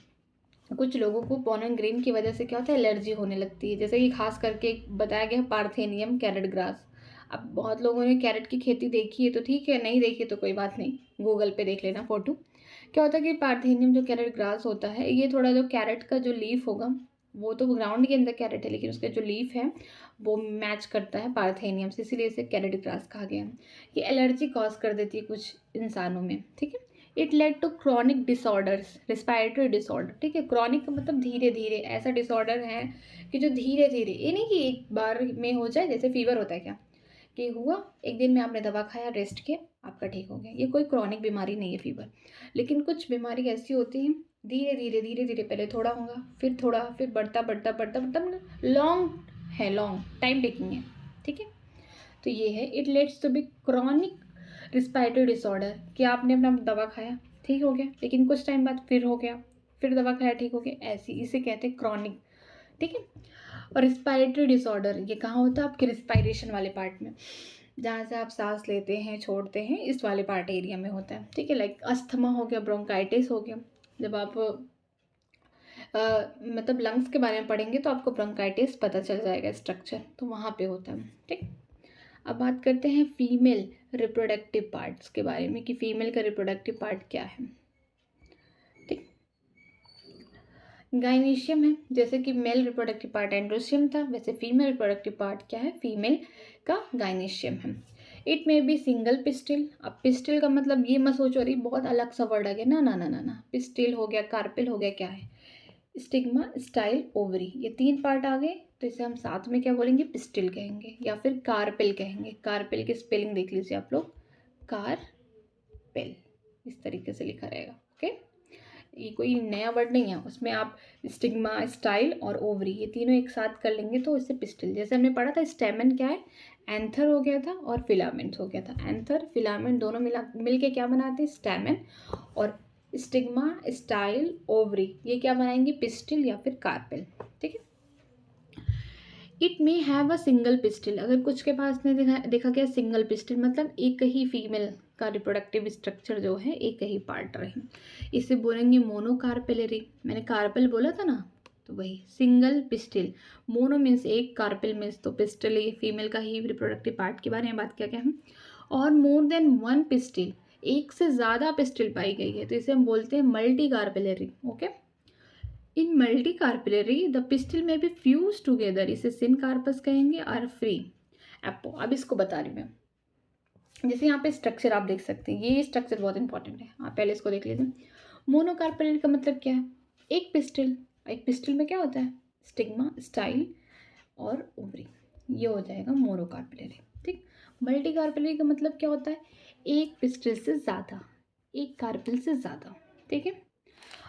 कुछ लोगों को पॉलन ग्रेन की वजह से क्या होता है, एलर्जी होने लगती है, जैसे कि खास करके बताया गया पार्थेनियम, कैरेट ग्रास। अब बहुत लोगों ने कैरेट की खेती देखी है तो ठीक है, नहीं देखी तो कोई बात नहीं, गूगल पे देख लेना फोटो। क्या होता है कि पार्थेनियम जो कैरेट ग्रास होता है, ये थोड़ा जो कैरेट का जो लीफ होगा, वो तो ग्राउंड के अंदर कैरेट है, लेकिन उसका जो लीफ है वो मैच करता है पार्थेनियम से, इसीलिए इसे कैरेट ग्रास कहा गया है। ये एलर्जी कॉज कर देती है कुछ इंसानों में, ठीक है। It lead to chronic disorders, respiratory disorder, ठीक है। क्रॉनिक का मतलब धीरे धीरे, ऐसा डिसऑर्डर है कि जो धीरे धीरे, ये नहीं कि एक बार में हो जाए, जैसे फीवर होता है क्या, कि हुआ एक दिन में आपने दवा खाया, रेस्ट किया, आपका ठीक हो गया। ये कोई क्रॉनिक बीमारी नहीं है फीवर। लेकिन कुछ बीमारी ऐसी होती हैं धीरे धीरे धीरे धीरे, पहले थोड़ा होगा, फिर थोड़ा, फिर बढ़ता बढ़ता बढ़ता बढ़ता, लॉन्ग है, लॉन्ग टाइम टेकिंग है, ठीक है। तो ये है it lets to be chronic respiratory disorder, कि आपने अपना दवा खाया, ठीक हो गया, लेकिन कुछ टाइम बाद फिर हो गया, फिर दवा खाया, ठीक हो गया, ऐसी, इसे कहते हैं क्रॉनिक, ठीक है। और रिस्पायरेटरी डिसऑर्डर ये कहाँ होता है, आपके रिस्पायरेशन वाले पार्ट में, जहाँ से आप सांस लेते हैं छोड़ते हैं, इस वाले पार्ट एरिया में होता है, ठीक है। लाइक अस्थमा हो गया, ब्रोंकाइटिस हो गया। जब आप मतलब लंग्स के बारे में पढ़ेंगे तो आपको ब्रोंकाइटिस पता चल जाएगा स्ट्रक्चर, तो वहाँ पे होता है, ठीक। अब बात करते हैं फीमेल रिप्रोडक्टिव पार्ट्स के बारे में, कि फीमेल का रिप्रोडक्टिव पार्ट क्या है, ठीक। गाइनेशियम है, जैसे कि मेल रिप्रोडक्टिव पार्ट एंड्रोशियम था, वैसे फीमेल रिप्रोडक्टिव पार्ट क्या है, फीमेल का गाइनेशियम है। इट में बी सिंगल पिस्टिल। अब पिस्टिल का मतलब ये मत सोचो अरे बहुत अलग सा वर्ड आ गया, ना ना ना ना ना, पिस्टिल हो गया, कार्पिल हो गया, क्या है, स्टिग्मा, स्टाइल, ओवरी, ये 3 पार्ट आ गए, तो इसे हम साथ में क्या बोलेंगे, पिस्टिल कहेंगे या फिर कार्पेल कहेंगे। कार्पेल की स्पेलिंग देख लीजिए आप लोग, कार्पेल, इस तरीके से लिखा रहेगा, ओके। ये कोई नया वर्ड नहीं है, उसमें आप स्टिग्मा, स्टाइल और ओवरी ये तीनों एक साथ कर लेंगे तो इससे पिस्टिल, जैसे हमने पढ़ा था स्टेमन क्या है, एंथर हो गया था और फिलामेंट हो गया था। एंथर फिलामेंट दोनों मिल के क्या बनाते हैं, स्टेमन, और स्टिग्मा, स्टाइल, ओवरी ये क्या बनाएंगे, पिस्टिल या फिर कार्पेल, ठीक है। It may have a single pistil, अगर कुछ के पास ने देखा गया सिंगल पिस्टिल, मतलब एक ही फीमेल का रिप्रोडक्टिव स्ट्रक्चर जो है एक ही पार्ट रहे, इसे बोलेंगे मोनोकार्पेलरी। मैंने कार्पेल बोला था ना, तो वही सिंगल पिस्टिल। मोनो मीन्स एक, कार्पेल मीन्स तो पिस्टिल, ये फीमेल का ही रिप्रोडक्टिव पार्ट के बारे में बात किया गया है। और मोर देन वन पिस्टिल, एक से ज़्यादा पिस्टिल पाई गई है तो इसे हम बोलते हैं multi carpellary, okay. In multi carpellary the pistil में बी फ्यूज टुगेदर, इसे सिन कार्पस कहेंगे, और फ्री एपो। अब इसको बता रही मैं, जैसे यहाँ पे स्ट्रक्चर आप देख सकते हैं, ये स्ट्रक्चर बहुत इंपॉर्टेंट है, आप पहले इसको देख लीजिए। मोनोकार्पेलरी का मतलब क्या है, एक पिस्टिल, एक पिस्टिल में क्या होता है, स्टिग्मा, स्टाइल और ओवरी, ये हो जाएगा मोनोकार्पेलरी, ठीक। मल्टी कार्पेलरी का मतलब क्या होता है, एक पिस्टिल से ज़्यादा, एक कार्पेल से ज़्यादा, ठीक है।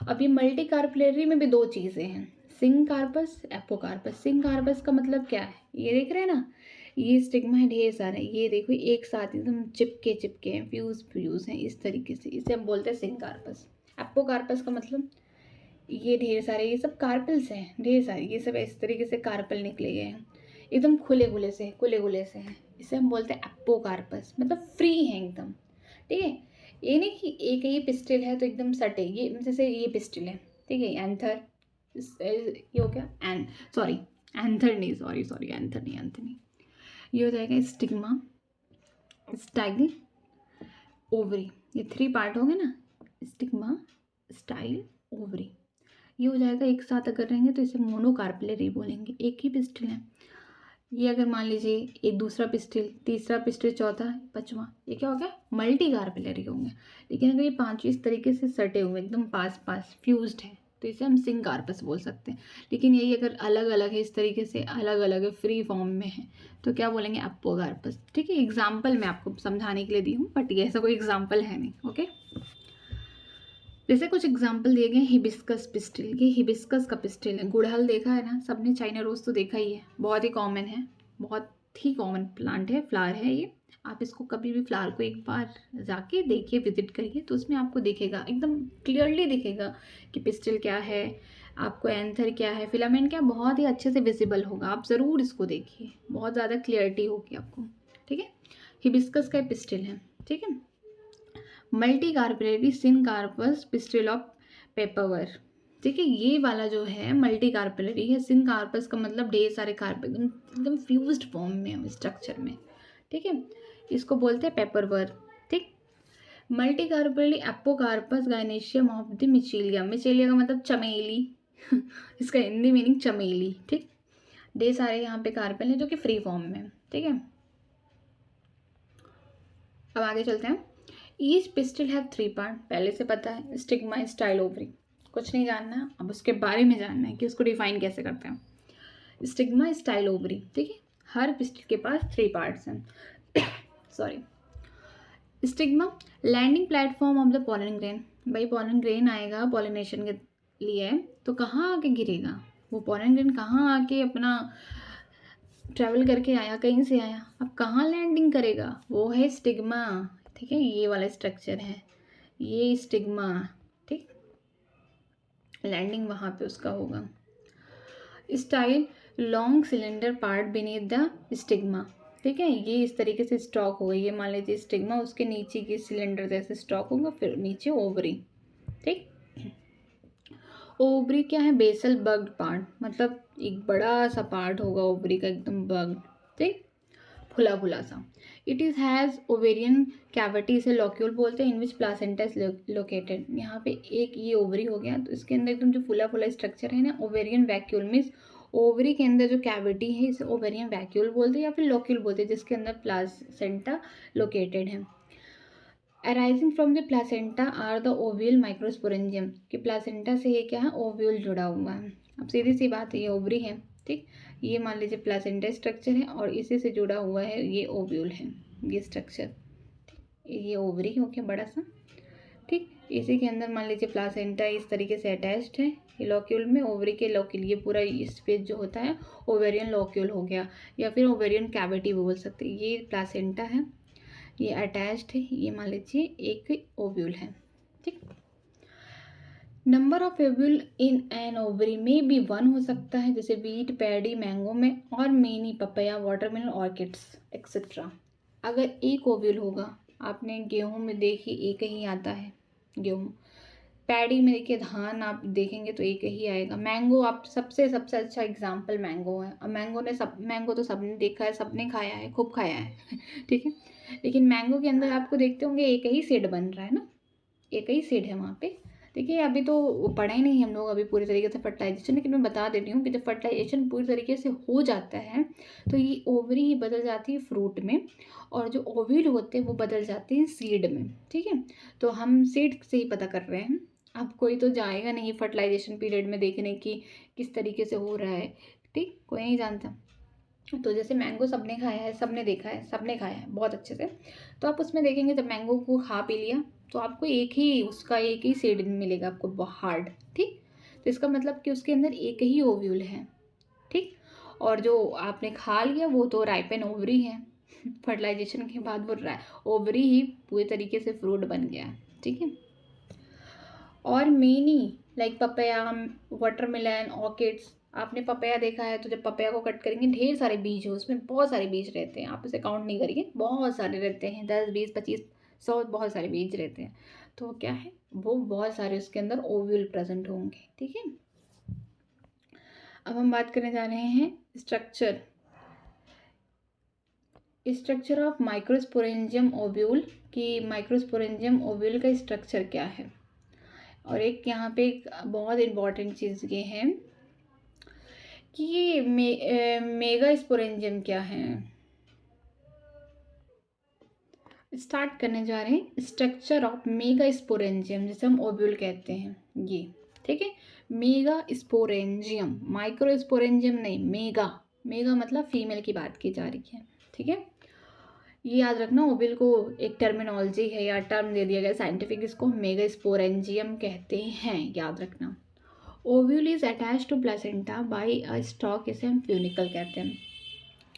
अब ये मल्टी कार्पेलरी में भी 2 चीज़ें हैं, सिंग कार्पस, एपोकार्पस। सिंग कार्पस का मतलब क्या है, ये देख रहे हैं ना, ये स्टिग्मा है ढेर सारे, ये देखो एक साथ एकदम चिपके चिपके हैं, फ्यूज हैं इस तरीके से, इसे हम बोलते हैं सिंग कार्पस। एपोकार्पस का मतलब ये ढेर सारे, ये सब कार्पल्स हैं ढेर सारे, ये सब इस तरीके से कार्पल निकले गए हैं, एकदम खुले खुले से हैं, इसे हम बोलते हैं एपोकार्पस, मतलब फ्री हैं एकदम, ठीक है। ये नहीं कि एक ही पिस्टिल है तो एकदम सटे, ये जैसे ये पिस्टिल है, ठीक है, एंथर, ये हो गया सॉरी एंथर नहीं, सॉरी एंथर नहीं, ये हो जाएगा स्टिग्मा, स्टाइल, ओवरी, ये 3 पार्ट हो गए ना, स्टिग्मा, स्टाइल, ओवरी, ये हो जाएगा एक साथ अगर रहेंगे तो इसे मोनोकार्पेलरी बोलेंगे, एक ही पिस्टिल है। ये अगर मान लीजिए एक दूसरा पिस्टिल, तीसरा पिस्टिल, चौथा, पांचवा, ये क्या हो गया, मल्टी कार्पेलरी होंगे। लेकिन अगर ये 5 इस तरीके से सटे हुए एकदम पास पास फ्यूज्ड है तो इसे हम सिंग कार्पस बोल सकते हैं। लेकिन यही अगर अलग अलग है, इस तरीके से अलग अलग है, फ्री फॉर्म में है, तो क्या बोलेंगे, एपोकार्पस, ठीक है। एग्जाम्पल मैं आपको समझाने के लिए दी हूँ, बट ये ऐसा कोई एग्जाम्पल है नहीं, ओके। जैसे कुछ एग्जाम्पल दिए गए, हिबिस्कस पिस्टिल, ये हिबिस्कस का पिस्टिल है। गुड़हल देखा है ना सबने, चाइना रोज तो देखा ही है, बहुत ही कॉमन है, बहुत ही कॉमन प्लांट है, फ्लावर है ये। आप इसको कभी भी फ्लावर को एक बार जाके देखिए, विजिट करिए, तो उसमें आपको दिखेगा, एकदम क्लियरली दिखेगा कि पिस्टिल क्या है, आपको एंथर क्या है, फिलामेंट क्या, बहुत ही अच्छे से विजिबल होगा। आप ज़रूर इसको देखिए, बहुत ज़्यादा क्लियरिटी होगी आपको, ठीक है। हिबिस्कस का पिस्टिल है, ठीक है। Multi carpellary syncarpous pistil of Papaver, ठीक है। ये वाला जो है मल्टी कार्पेलरी है, सिन कार्पस का मतलब ढेर सारे कार्प, एकदम फ्यूज्ड फॉर्म में स्ट्रक्चर में, ठीक है, इसको बोलते हैं पेपरवर, ठीक। Multi carpellary apocarpous gynoecium of the Michelia, Michelia का मतलब चमेली इसका हिंदी मीनिंग चमेली, ठीक। ढेर सारे यहाँ पे कार्पेल हैं जो कि फ्री फॉर्म में, ठीक है। अब आगे चलते हैं। ईच पिस्टल हैव 3 पार्ट, पहले से पता है। स्टिग्मा, स्टाइल, ओवरी, कुछ नहीं जानना है, अब उसके बारे में जानना है कि उसको डिफाइन कैसे करते हैं। स्टिग्मा, स्टाइल, ओवरी, ठीक है। हर पिस्टल के पास 3 पार्ट्स हैं। Sorry. Stigma landing platform of the pollen grain, भाई पॉलन ग्रेन आएगा पॉलिनेशन के लिए तो कहाँ आके गिरेगा, वो पॉलन ग्रेन कहाँ आके अपना ट्रैवल करके आया, कहीं से आया, अब कहाँ लैंडिंग करेगा, वो है स्टिग्मा, ठीक है। ये वाला स्ट्रक्चर है, ये स्टिग्मा, ठीक, लैंडिंग वहाँ पे उसका होगा। Style long cylinder part beneath the stigma, ठीक है। ये इस तरीके से स्टॉक होगा, ये मान लीजिए स्टिग्मा, उसके नीचे की सिलेंडर जैसे स्टॉक होगा, फिर नीचे ओवरी, ठीक। ओवरी क्या है, बेसल बग्ड पार्ट, मतलब एक बड़ा सा पार्ट होगा ओवरी का, एकदम बग्ड, ठीक, फुला फुला सा। It is has ovarian cavity, इसे लॉक्यूल बोलते हैं, इन विच प्लासेंटा इज लोकेटेड। यहाँ पे एक ये ओवरी हो गया, तो इसके अंदर एकदम जो फुला फुला स्ट्रक्चर है ना, ओवेरियन वैक्यूल मीन्स ओवरी के अंदर जो कैविटी है इसे ओवेरियन वैक्यूल बोलते हैं या फिर लॉक्यूल बोलते हैं, जिसके अंदर प्लासेंटा लोकेटेड है। Arising from the placenta are the ovule microsporangium, कि प्लासेंटा से ये क्या है, ओव्यूल जुड़ा हुआ है। अब सीधी सी बात है, ये ओवरी है, ठीक, ये मान लीजिए प्लासेंटा स्ट्रक्चर है और इसी से जुड़ा हुआ है ये ओव्यूल है, ये स्ट्रक्चर, ये ओवरी हो गया बड़ा सा, ठीक। इसी के अंदर मान लीजिए प्लासेंटा इस तरीके से अटैच्ड है, ये लॉक्यूल में, ओवरी के लॉक्यूल, ये पूरा स्पेस जो होता है ओवेरियन लॉक्यूल हो गया, या फिर ओवेरियन कैविटी बोल सकते हैं। ये प्लासेंटा है, ये अटैच्ड है, ये मान लीजिए एक ओव्यूल है, ठीक। Number of ovule in an ovary में भी 1 हो सकता है, जैसे वीट, पैडी, मैंगो में, और many, papaya, watermelon, orchids etcetera. अगर एक ओव्यूल होगा, आपने गेहूं में देखिए एक ही आता है गेहूं, पैडी में देखिए धान आप देखेंगे तो एक ही आएगा। मैंगो, आप सबसे सबसे अच्छा एग्जाम्पल मैंगो है, और मैंगो तो सबने देखा है, सबने खाया है, खूब खाया है। ठीक है, लेकिन मैंगो के अंदर आपको देखते होंगे एक ही सीड बन रहा है ना, एक ही सीड है वहाँ पे। देखिए अभी तो पढ़ा ही नहीं हम लोग अभी पूरी तरीके से फर्टिलाइजेशन, लेकिन मैं बता देती हूँ कि जब फर्टिलाइजेशन पूरी तरीके से हो जाता है तो ये ओवरी ही बदल जाती है फ्रूट में, और जो ओव्यूल होते हैं वो बदल जाते हैं सीड में, ठीक है। तो हम सीड से ही पता कर रहे हैं, अब कोई तो जाएगा नहीं फर्टिलाइजेशन पीरियड में देखने की किस तरीके से हो रहा है, ठीक, कोई नहीं जानता। तो जैसे मैंगो सबने खाया है, सबने देखा है, सबने खाया है बहुत अच्छे से, तो आप उसमें देखेंगे जब मैंगो को खा पी लिया तो आपको एक ही सीड मिलेगा आपको हार्ड, ठीक। तो इसका मतलब कि उसके अंदर एक ही ओव्यूल है, ठीक, और जो आपने खा लिया वो तो राइपन ओवरी है। फर्टिलाइजेशन के बाद वो ओवरी ही पूरे तरीके से फ्रूट बन गया है, ठीक है। और many like papaya, watermelon, orchids, आपने पपाया देखा है तो जब पपाया को कट करेंगे ढेर सारे बीज हो, उसमें बहुत सारे बीज रहते हैं, आप उसे काउंट नहीं करिए, बहुत सारे रहते हैं, 10, 20, 25, 100, बहुत सारे बीज रहते हैं। तो क्या है, वो बहुत सारे उसके अंदर ओव्यूल प्रेजेंट होंगे, ठीक है। अब हम बात करने जा रहे हैं स्ट्रक्चर ऑफ माइक्रोस्पोरेंजियम ओव्यूल, कि माइक्रोस्पोरेंजियम ओव्यूल का स्ट्रक्चर क्या है। और एक यहाँ पे एक बहुत इम्पॉर्टेंट चीज़ ये है कि ये मेगा स्पोरेंजियम क्या है। स्टार्ट करने जा रहे हैं स्ट्रक्चर ऑफ मेगा स्पोरेंजियम, जिसे हम ओव्यूल कहते हैं, ये ठीक है। मेगा स्पोरेंजियम, माइक्रो स्पोरेंजियम नहीं, मेगा, मेगा मतलब फीमेल की बात की जा रही है, ठीक है। ये याद रखना, ओव्यूल को एक टर्मिनोलॉजी है या टर्म दे दिया गया साइंटिफिक, इसको मेगा स्पोरेंजियम कहते हैं, याद रखना। Ovule is attach to placenta by a stalk, इसे हम फ्यूनिकल कहते हैं।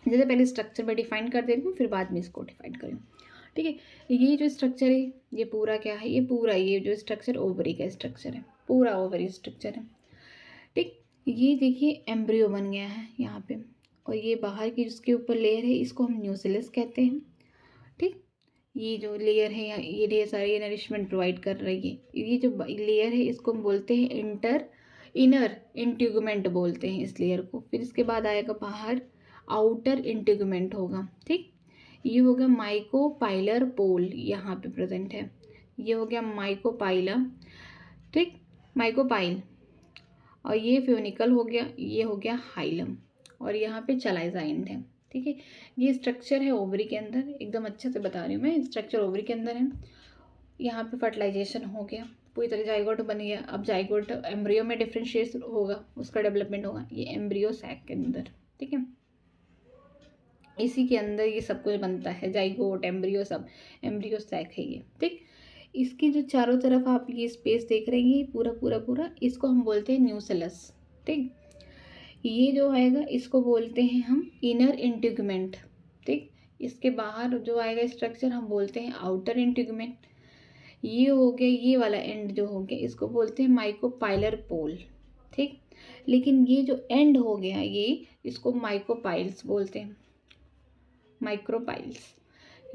जैसे पहले स्ट्रक्चर में डिफाइन कर दे रही हूँ, फिर बाद में इसको डिफाइन करें, ठीक है। ये जो स्ट्रक्चर है ये पूरा क्या है, ये जो स्ट्रक्चर ओवरी का स्ट्रक्चर है, पूरा ओवरी स्ट्रक्चर है, ठीक। ये देखिए एम्ब्रियो बन गया है यहाँ पे, और ये बाहर की जिसके ऊपर लेयर है इसको हम न्यूक्लियस कहते हैं, ठीक। ये जो लेयर है ये ढेर सारी नरिशमेंट प्रोवाइड कर रही है, ये जो लेयर है इसको हम बोलते हैं इनर इंटीगुमेंट बोलते हैं इस लेयर को। फिर इसके बाद आएगा बाहर आउटर इंटीगुमेंट होगा, ठीक। ये हो गया माइकोपाइलर पोल, यहाँ पे प्रेजेंट है, ये हो गया माइकोपाइला, ठीक, माइकोपाइल। और ये फ्यूनिकल हो गया, ये हो गया हाइलम, और यहाँ पे चलाइजा एंड है, ठीक है। ये स्ट्रक्चर है ओवरी के अंदर, एकदम अच्छे से बता रही हूँ मैं, स्ट्रक्चर ओवरी के अंदर है। यहाँ पे फर्टिलाइजेशन हो गया, पूरी तरह जाइगोट बन गया। अब जाइगोट एम्ब्रियो में डिफ्रेंशिएट होगा, उसका डेवलपमेंट होगा, ये एम्ब्रियो सैक के अंदर, ठीक है। इसी के अंदर ये सब कुछ बनता है, जाइगोट एम्ब्रियो सब, एम्ब्रियो सैक है ये, ठीक। इसकी जो चारों तरफ आप ये स्पेस देख रहे हैं, पूरा पूरा पूरा, इसको हम बोलते हैं न्यूसेलस, ठीक। ये जो आएगा इसको बोलते हैं हम इनर इंटीग्यूमेंट, ठीक। इसके बाहर जो आएगा स्ट्रक्चर हम बोलते हैं आउटर इंटीग्यूमेंट। ये हो गया, ये वाला एंड जो हो गया इसको बोलते हैं माइक्रोपाइलर पोल, ठीक। लेकिन ये जो एंड हो गया ये, इसको माइक्रोपाइल्स बोलते हैं, माइक्रोपाइल्स।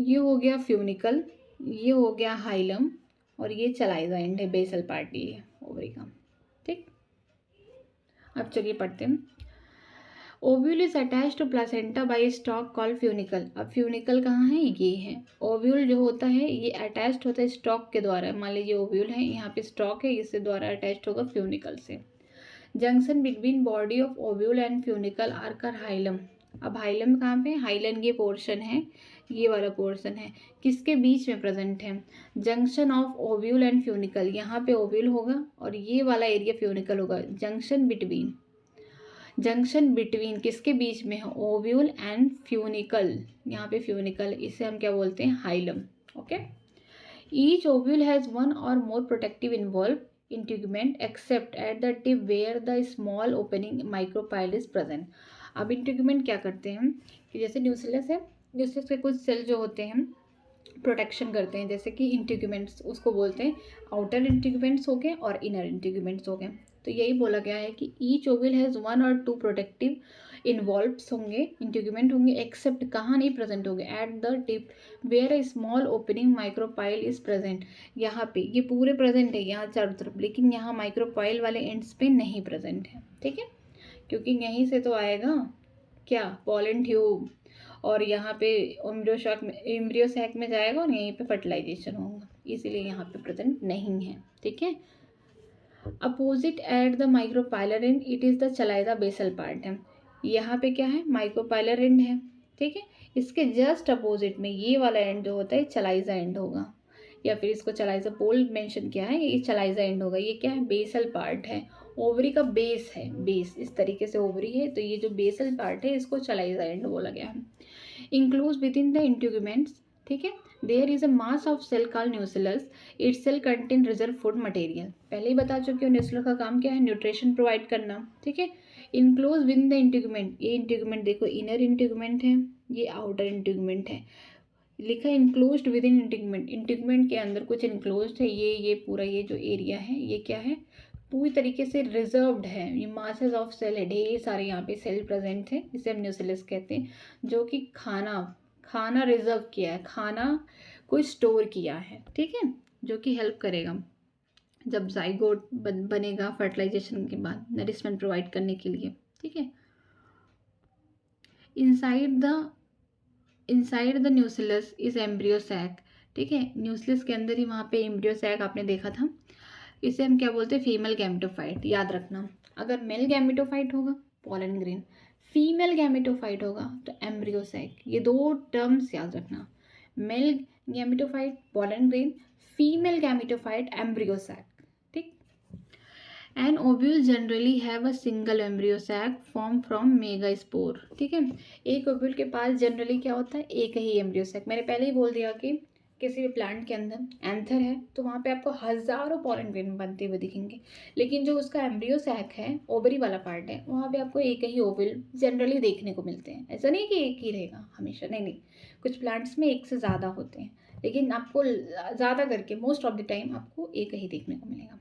ये हो गया फ्यूनिकल, ये हो गया हाइलम, और ये चलाइजा एंड है, बेसल पार्ट ये ओवरी का, ठीक। अब चलिए पढ़ते हैं। Ovule is attach to placenta by stalk called funicle. अब फ्यूनिकल कहाँ है, ये है। ओव्यूल जो होता है ये अटैच्ड होता है स्टॉक के द्वारा, मान लीजिए ओव्यूल है, यहाँ पे स्टॉक है, इससे द्वारा अटैच्ड होगा फ्यूनिकल से। Junction between body of ovule and funicle are कर हाइलम। अब हाइलम कहाँ पे, हाइलन ये पोर्शन है, ये वाला पोर्शन है, किसके बीच में प्रेजेंट है, junction of ovule and funicle. यहाँ पे ओव्यूल होगा और ये वाला एरिया फ्यूनिकल होगा। जंक्शन बिटवीन किसके बीच में है, ओव्यूल एंड फ्यूनिकल, यहाँ पे फ्यूनिकल, इसे हम क्या बोलते हैं, hilum, okay. Each ovule has one or more protective involve integument except at the tip where the small opening micropyle is present. अब इंटीग्यूमेंट क्या करते हैं कि जैसे न्यूक्लियस है, न्यूक्लियस के कुछ सेल जो होते हैं प्रोटेक्शन करते हैं, जैसे कि इंटीग्यूमेंट्स, उसको बोलते हैं आउटर इंटीग्यूमेंट्स हो गए और इनर इंटीग्यूमेंट्स हो गए। तो यही बोला गया है कि ईच ओवल हैज़ वन और टू प्रोटेक्टिव इन्वॉल्व्स होंगे, इंटीग्यूमेंट होंगे, एक्सेप्ट कहाँ नहीं प्रेजेंट होंगे, at the tip where a small opening micropyle is present. यहाँ पे ये पूरे प्रेजेंट है यहाँ चारों तरफ, लेकिन यहाँ माइक्रोपाइल वाले एंड्स पे नहीं प्रेजेंट है, ठीक है, क्योंकि यहीं से तो आएगा क्या, पॉलन ट्यूब, और यहाँ पे एम्ब्रियो सैक में जाएगा और यहीं पे फर्टिलाइजेशन होगा, इसीलिए यहाँ पे प्रेजेंट नहीं है, ठीक है। Opposite at the micropylar end it is the chalaza basal part है। यहाँ पे क्या है, माइक्रोपाइलर एंड है, ठीक है। इसके जस्ट अपोजिट में ये वाला एंड जो होता है चलाइजा एंड होगा, या फिर इसको चलाइजा पोल मेंशन किया है, ये चलाइजा एंड होगा। ये क्या है, बेसल पार्ट है, ओवरी का बेस है, बेस इस तरीके से ओवरी है, तो ये जो बेसल पार्ट है इसको चलाइजा एंड बोला गया है। Enclosed within the integuments, ठीक है, there is a mass of cell called nucleus, it cell contain reserve food material. पहले ही बता चुकी हूँ न्यूक्लियस का काम क्या है, न्यूट्रिशन प्रोवाइड करना, ठीक है। Enclose with in the integument, ये इंटीग्यूमेंट देखो इनर इंटीग्यूमेंट है, ये आउटर इंटीग्यूमेंट है, लिखा enclosed with in integument, integument के अंदर कुछ इंक्लोज्ड है, ये पूरा ये जो एरिया है ये क्या है, पूरी तरीके से रिजर्व्ड है, ये मासेस ऑफ सेल है, ढेर सारे यहाँ पे सेल प्रेजेंट है, इसे हम न्यूक्लियस कहते हैं, जो कि खाना रिजर्व किया है, खाना को स्टोर किया है, ठीक है, जो कि हेल्प करेगा जब जाइगोट बनेगा फर्टिलाइजेशन के बाद, नरिशमेंट प्रोवाइड करने के लिए, ठीक है। Inside the nucleus is embryo sac, ठीक है, न्यूक्लियस के अंदर ही वहाँ पे एम्ब्रियो सैक आपने देखा था, इसे हम क्या बोलते हैं, फीमेल गैमेटोफाइट। याद रखना, अगर मेल गैमेटोफाइट होगा पॉलन ग्रेन, फीमेल गैमेटोफाइट होगा तो एम्ब्रियो सैक, ये दो टर्म्स याद रखना, male gametophyte pollen grain, female gametophyte embryo sac, ठीक। An ovule generally have a single embryo sac form from megaspore, ठीक है। एक ओव्यूल के पास जनरली क्या होता है, एक ही एम्ब्रियो सैक। मैंने पहले ही बोल दिया कि किसी भी प्लांट के अंदर एंथर है तो वहाँ पे आपको हज़ारों पॉलन ग्रेन बनते हुए दिखेंगे, लेकिन जो उसका एम्ब्रियो सैक है, ओवरी वाला पार्ट है, वहाँ पे आपको एक ही ओवल जनरली देखने को मिलते हैं। ऐसा नहीं कि एक ही रहेगा हमेशा, नहीं, कुछ प्लांट्स में एक से ज़्यादा होते हैं, लेकिन आपको ज़्यादा करके मोस्ट ऑफ द टाइम आपको एक ही देखने को मिलेगा।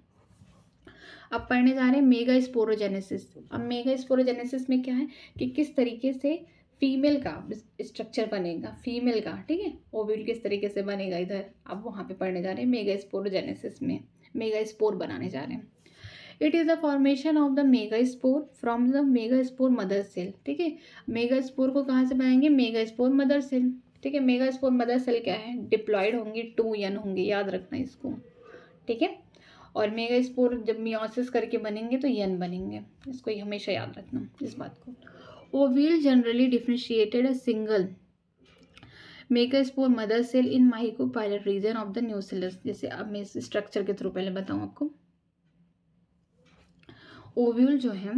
अब पढ़ने जा रहे हैं मेगा स्पोरोजेनेसिस। अब मेगा स्पोरोजेनेसिस में क्या है कि किस तरीके से फीमेल का स्ट्रक्चर बनेगा, फीमेल का, ठीक है, ओव्यूल किस तरीके से बनेगा इधर, अब वहाँ पे पढ़ने जा रहे हैं मेगा स्पोरोजेनेसिस में, मेगा स्पोर बनाने जा रहे हैं। It is the formation of the megaspore from the megaspore mother cell, ठीक है। मेगा स्पोर को कहाँ से बनाएंगे, मेगा स्पोर मदर सेल, ठीक है। मेगा स्पोर मदर सेल क्या है, डिप्लॉयड होंगी, 2 यन होंगे, याद रखना इसको, ठीक है। और मेगा स्पोर जब मियोसिस करके बनेंगे तो यन बनेंगे, इसको हमेशा याद रखना इस बात को। Ovule generally differentiated a single megaspore mother cell in micropylar region of the nucleus. जैसे अब मैं इस स्ट्रक्चर के थ्रू पहले बताऊँ आपको। ओव्यूल जो है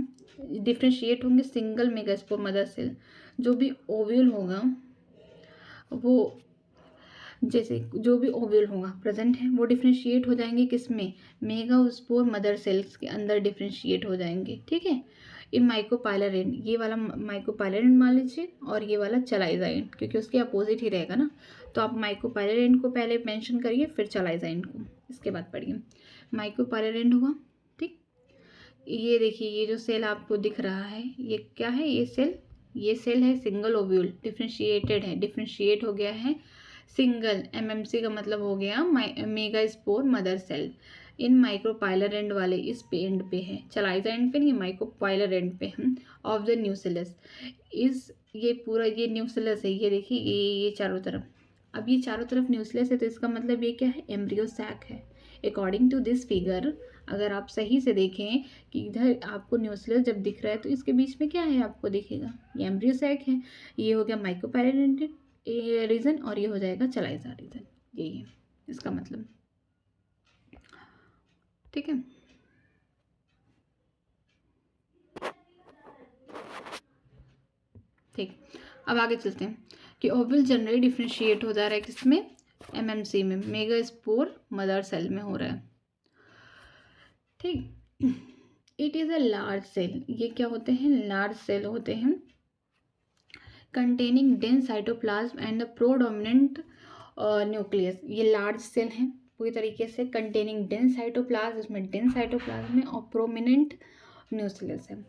डिफ्रेंशिएट होंगे सिंगल मेगास्पोर मदर सेल। जो भी ओव्यूल होगा वो, जैसे जो भी ओव्यूल होगा प्रेजेंट है वो डिफ्रेंशिएट हो जाएंगे किस में, मेगास्पोर मदर सेल्स के अंदर डिफ्रेंशिएट हो जाएंगे। ठीक है, ये माइक्रोपाइलर एंड, ये वाला माइक्रोपाइलर एंड मान लीजिए और ये वाला चलाइजा एंड, क्योंकि उसके अपोजिट ही रहेगा ना। तो आप माइक्रोपाइलर एंड को पहले मेंशन करिए फिर चलाइजा एंड को इसके बाद पढ़िए। माइक्रोपाइलर एंड हुआ। ठीक, ये देखिए ये जो सेल आपको दिख रहा है ये क्या है, ये सेल है सिंगल ओव्यूल, डिफ्रेंशिएटेड है, डिफ्रेंशिएट हो गया है सिंगल। एमएमसी का मतलब हो गया megaspore mother cell. In micropylar and वाले इस पे एंड पे है, चलाइजा एंड पे नहीं, माइक्रोपाइलर एंड पे है ऑफ द न्यूक्लियस। इस ये पूरा ये न्यूक्लियस है, ये देखिए ये चारों तरफ। अब ये चारों तरफ न्यूक्लियस है तो इसका मतलब ये क्या है, एम्ब्रियो सैक है। अकॉर्डिंग टू दिस फिगर, अगर आप सही से देखें कि इधर आपको न्यूक्लियस जब दिख रहा है तो इसके बीच में क्या है आपको दिखेगा, ये एम्ब्रियो सैक है। ये हो गया माइक्रोपाइलर रीजन और ये हो जाएगा चलाइजा रीजन, यही है इसका मतलब। ठीक है, ठीक। अब आगे चलते हैं कि ओवल जनरली डिफ्रेंशिएट हो जा रहा है किसमें, एमएमसी में, मेगास्पोर मदर सेल में हो रहा है। ठीक, it is a large cell, ये क्या होते हैं, लार्ज सेल होते हैं, containing dense cytoplasm and the prominent nucleus. ये लार्ज सेल हैं पूरी तरीके से, कंटेनिंग डेंस साइटोप्लाज्म, इसमें डेंस साइटोप्लाज्म है और प्रोमिनेंट न्यूक्लियस है।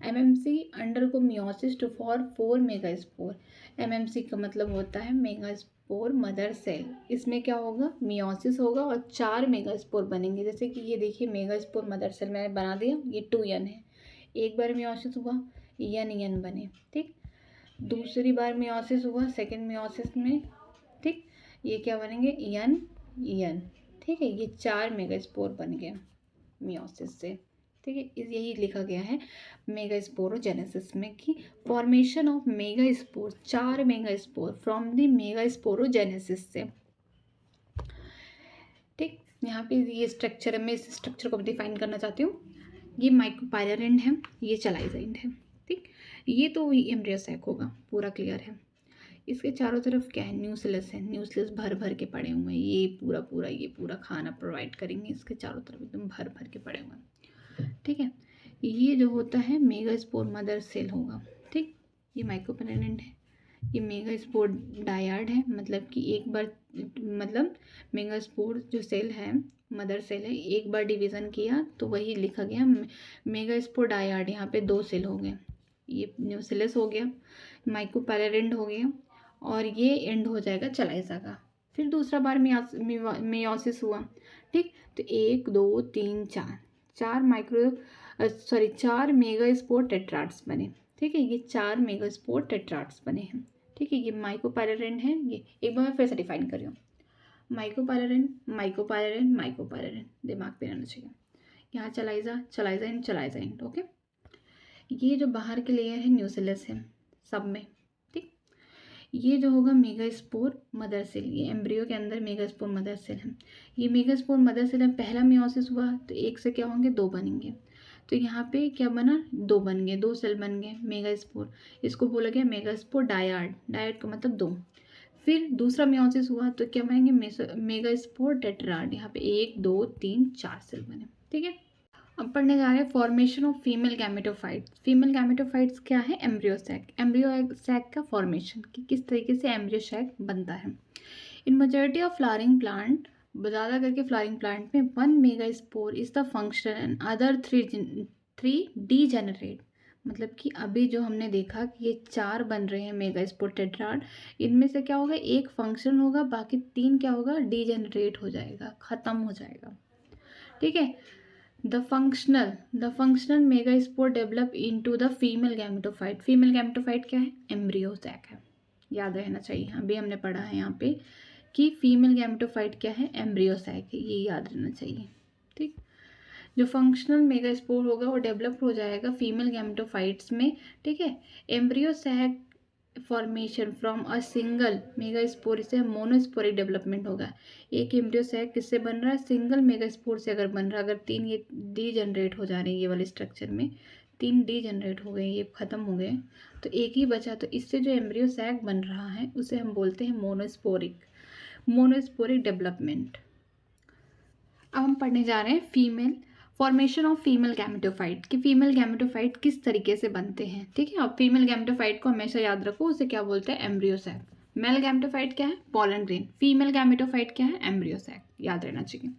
MMC undergo meiosis to form 4 megaspore. MMC का मतलब होता है मेगास्पोर मदर सेल। इसमें क्या होगा, मियोसिस होगा और 4 मेगास्पोर बनेंगे। जैसे कि ये देखिए मेगास्पोर मदर सेल मैंने बना दिया, ये 2n है, एक बार मियोसिस हुआ यन बने। ठीक, दूसरी बार मियोसिस हुआ सेकेंड मियोसिस में। ठीक, ये क्या बनेंगे, यन। ठीक है, ये 4 मेगास्पोर बन गए मियोसिस से। ठीक है, यही लिखा गया है मेगास्पोरोजेनेसिस में कि formation of megaspore, 4 megaspore from the megasporogenesis से। ठीक, यहाँ पे ये स्ट्रक्चर है, मैं इस स्ट्रक्चर को डिफाइन करना चाहती हूँ। ये माइक्रोपाइलर एंड है, ये चलाइजा एंड है। ठीक, ये तो एम्ब्रियो सैक होगा, पूरा क्लियर है। इसके चारों तरफ क्या है, न्यूक्लियस है, न्यूक्लियस भर भर के पड़े हुए हैं, ये पूरा खाना प्रोवाइड करेंगे इसके चारों तरफ, एकदम भर भर के पड़े हुए हैं। ठीक है, ये जो होता है मेगास्पोर मदर सेल होगा। ठीक, ये माइक्रोपेरेंट है, ये मेगास्पोर डायाड है, मतलब कि एक बार, मतलब मेगास्पोर जो सेल है मदर सेल है, एक बार डिवीज़न किया तो वही लिखा गया मेगास्पोर डायाड। यहाँ पे 2 सेल हो गए, ये न्यूक्लियस हो गया, माइक्रोपेरेंट हो गया और ये एंड हो जाएगा चलाइजा का। फिर दूसरा बार मियोसिस हुआ। ठीक, तो 1 2 3 4 4 मेगास्पोर टेट्राड्स बने। ठीक है, ये 4 मेगास्पोर टेट्राड्स बने हैं। ठीक है, ये माइक्रोपाइलर है, ये एक बार मैं फिर से डिफाइन कर रही हूँ। माइक्रोपाइलर दिमाग पे रहना चाहिए। यहाँ चलाइजा एंड ओके। ये जो बाहर के लेयर है न्यूक्लियस है सब में। ठीक, ये जो होगा मेगास्पोर मदर सेल, ये एम्ब्रियो के अंदर मेगास्पोर मदर सेल है। ये मेगास्पोर मदर सेल में पहला मियोसिस हुआ तो एक से क्या होंगे, 2 बनेंगे। तो यहाँ पे क्या बना, 2 बन गए, 2 सेल बन गए मेगास्पोर। इसको बोला गया मेगास्पोर डायाड, डायाड का मतलब 2। फिर दूसरा मियोसिस हुआ तो क्या बनेंगे, मेगास्पोर टेट्राड। यहाँ पे 1 2 3 4 सेल बने। ठीक है, अब पढ़ने जा रहे हैं formation of female gametophytes. Female gametophytes क्या है, एम्ब्रियो सैक। एम्ब्रियो सैक का फॉर्मेशन कि किस तरीके से एम्ब्रियो सैक बनता है। इन मेजॉरिटी ऑफ फ्लावरिंग प्लांट, ज़्यादा करके फ्लावरिंग प्लांट में 1 megaspore is the function and other 3 degenerate. मतलब कि अभी जो हमने देखा कि ये 4 बन रहे हैं मेगास्पोर टेट्राड, इनमें से क्या होगा, एक फंक्शन होगा, बाकी 3 क्या होगा, डीजेनरेट हो जाएगा, ख़त्म हो जाएगा। ठीक है, the functional megaspore develop into the female gametophyte. Female gametophyte क्या है, एम्ब्रियो सैक है, याद रहना चाहिए। अभी हमने पढ़ा है यहाँ पे कि फीमेल गैमेटोफाइट क्या है, एम्ब्रियो सैक है, ये याद रहना चाहिए। ठीक, जो फंक्शनल मेगास्पोर होगा वो डेवलप हो जाएगा फीमेल गैमेटोफाइट्स में। ठीक है, embryo sac formation from a single megaspore से मोनोस्पोरिक डेवलपमेंट होगा। एक एम्ब्रियो सैक किससे बन रहा है? सिंगल मेगास्पोर से अगर बन रहा है, अगर 3 ये डी जनरेट हो जा रहे हैं, ये वाले स्ट्रक्चर में 3 डी जनरेट हो गए, ये ख़त्म हो गए, तो एक ही बचा, तो इससे जो एम्ब्रियो सैक बन रहा है उसे हम बोलते हैं मोनोस्पोरिक डेवलपमेंट। अब हम पढ़ने जा रहे हैं female formation of female gametophyte कि फीमेल गैमेटोफाइट किस तरीके से बनते हैं। ठीक है, अब फीमेल गैमेटोफाइट को हमेशा याद रखो, उसे क्या बोलते हैं? Embryo sac. मेल गैमेटोफाइट क्या है? Pollen grain. फीमेल गैमेटोफाइट क्या है? Embryo sac. याद रहना चाहिए।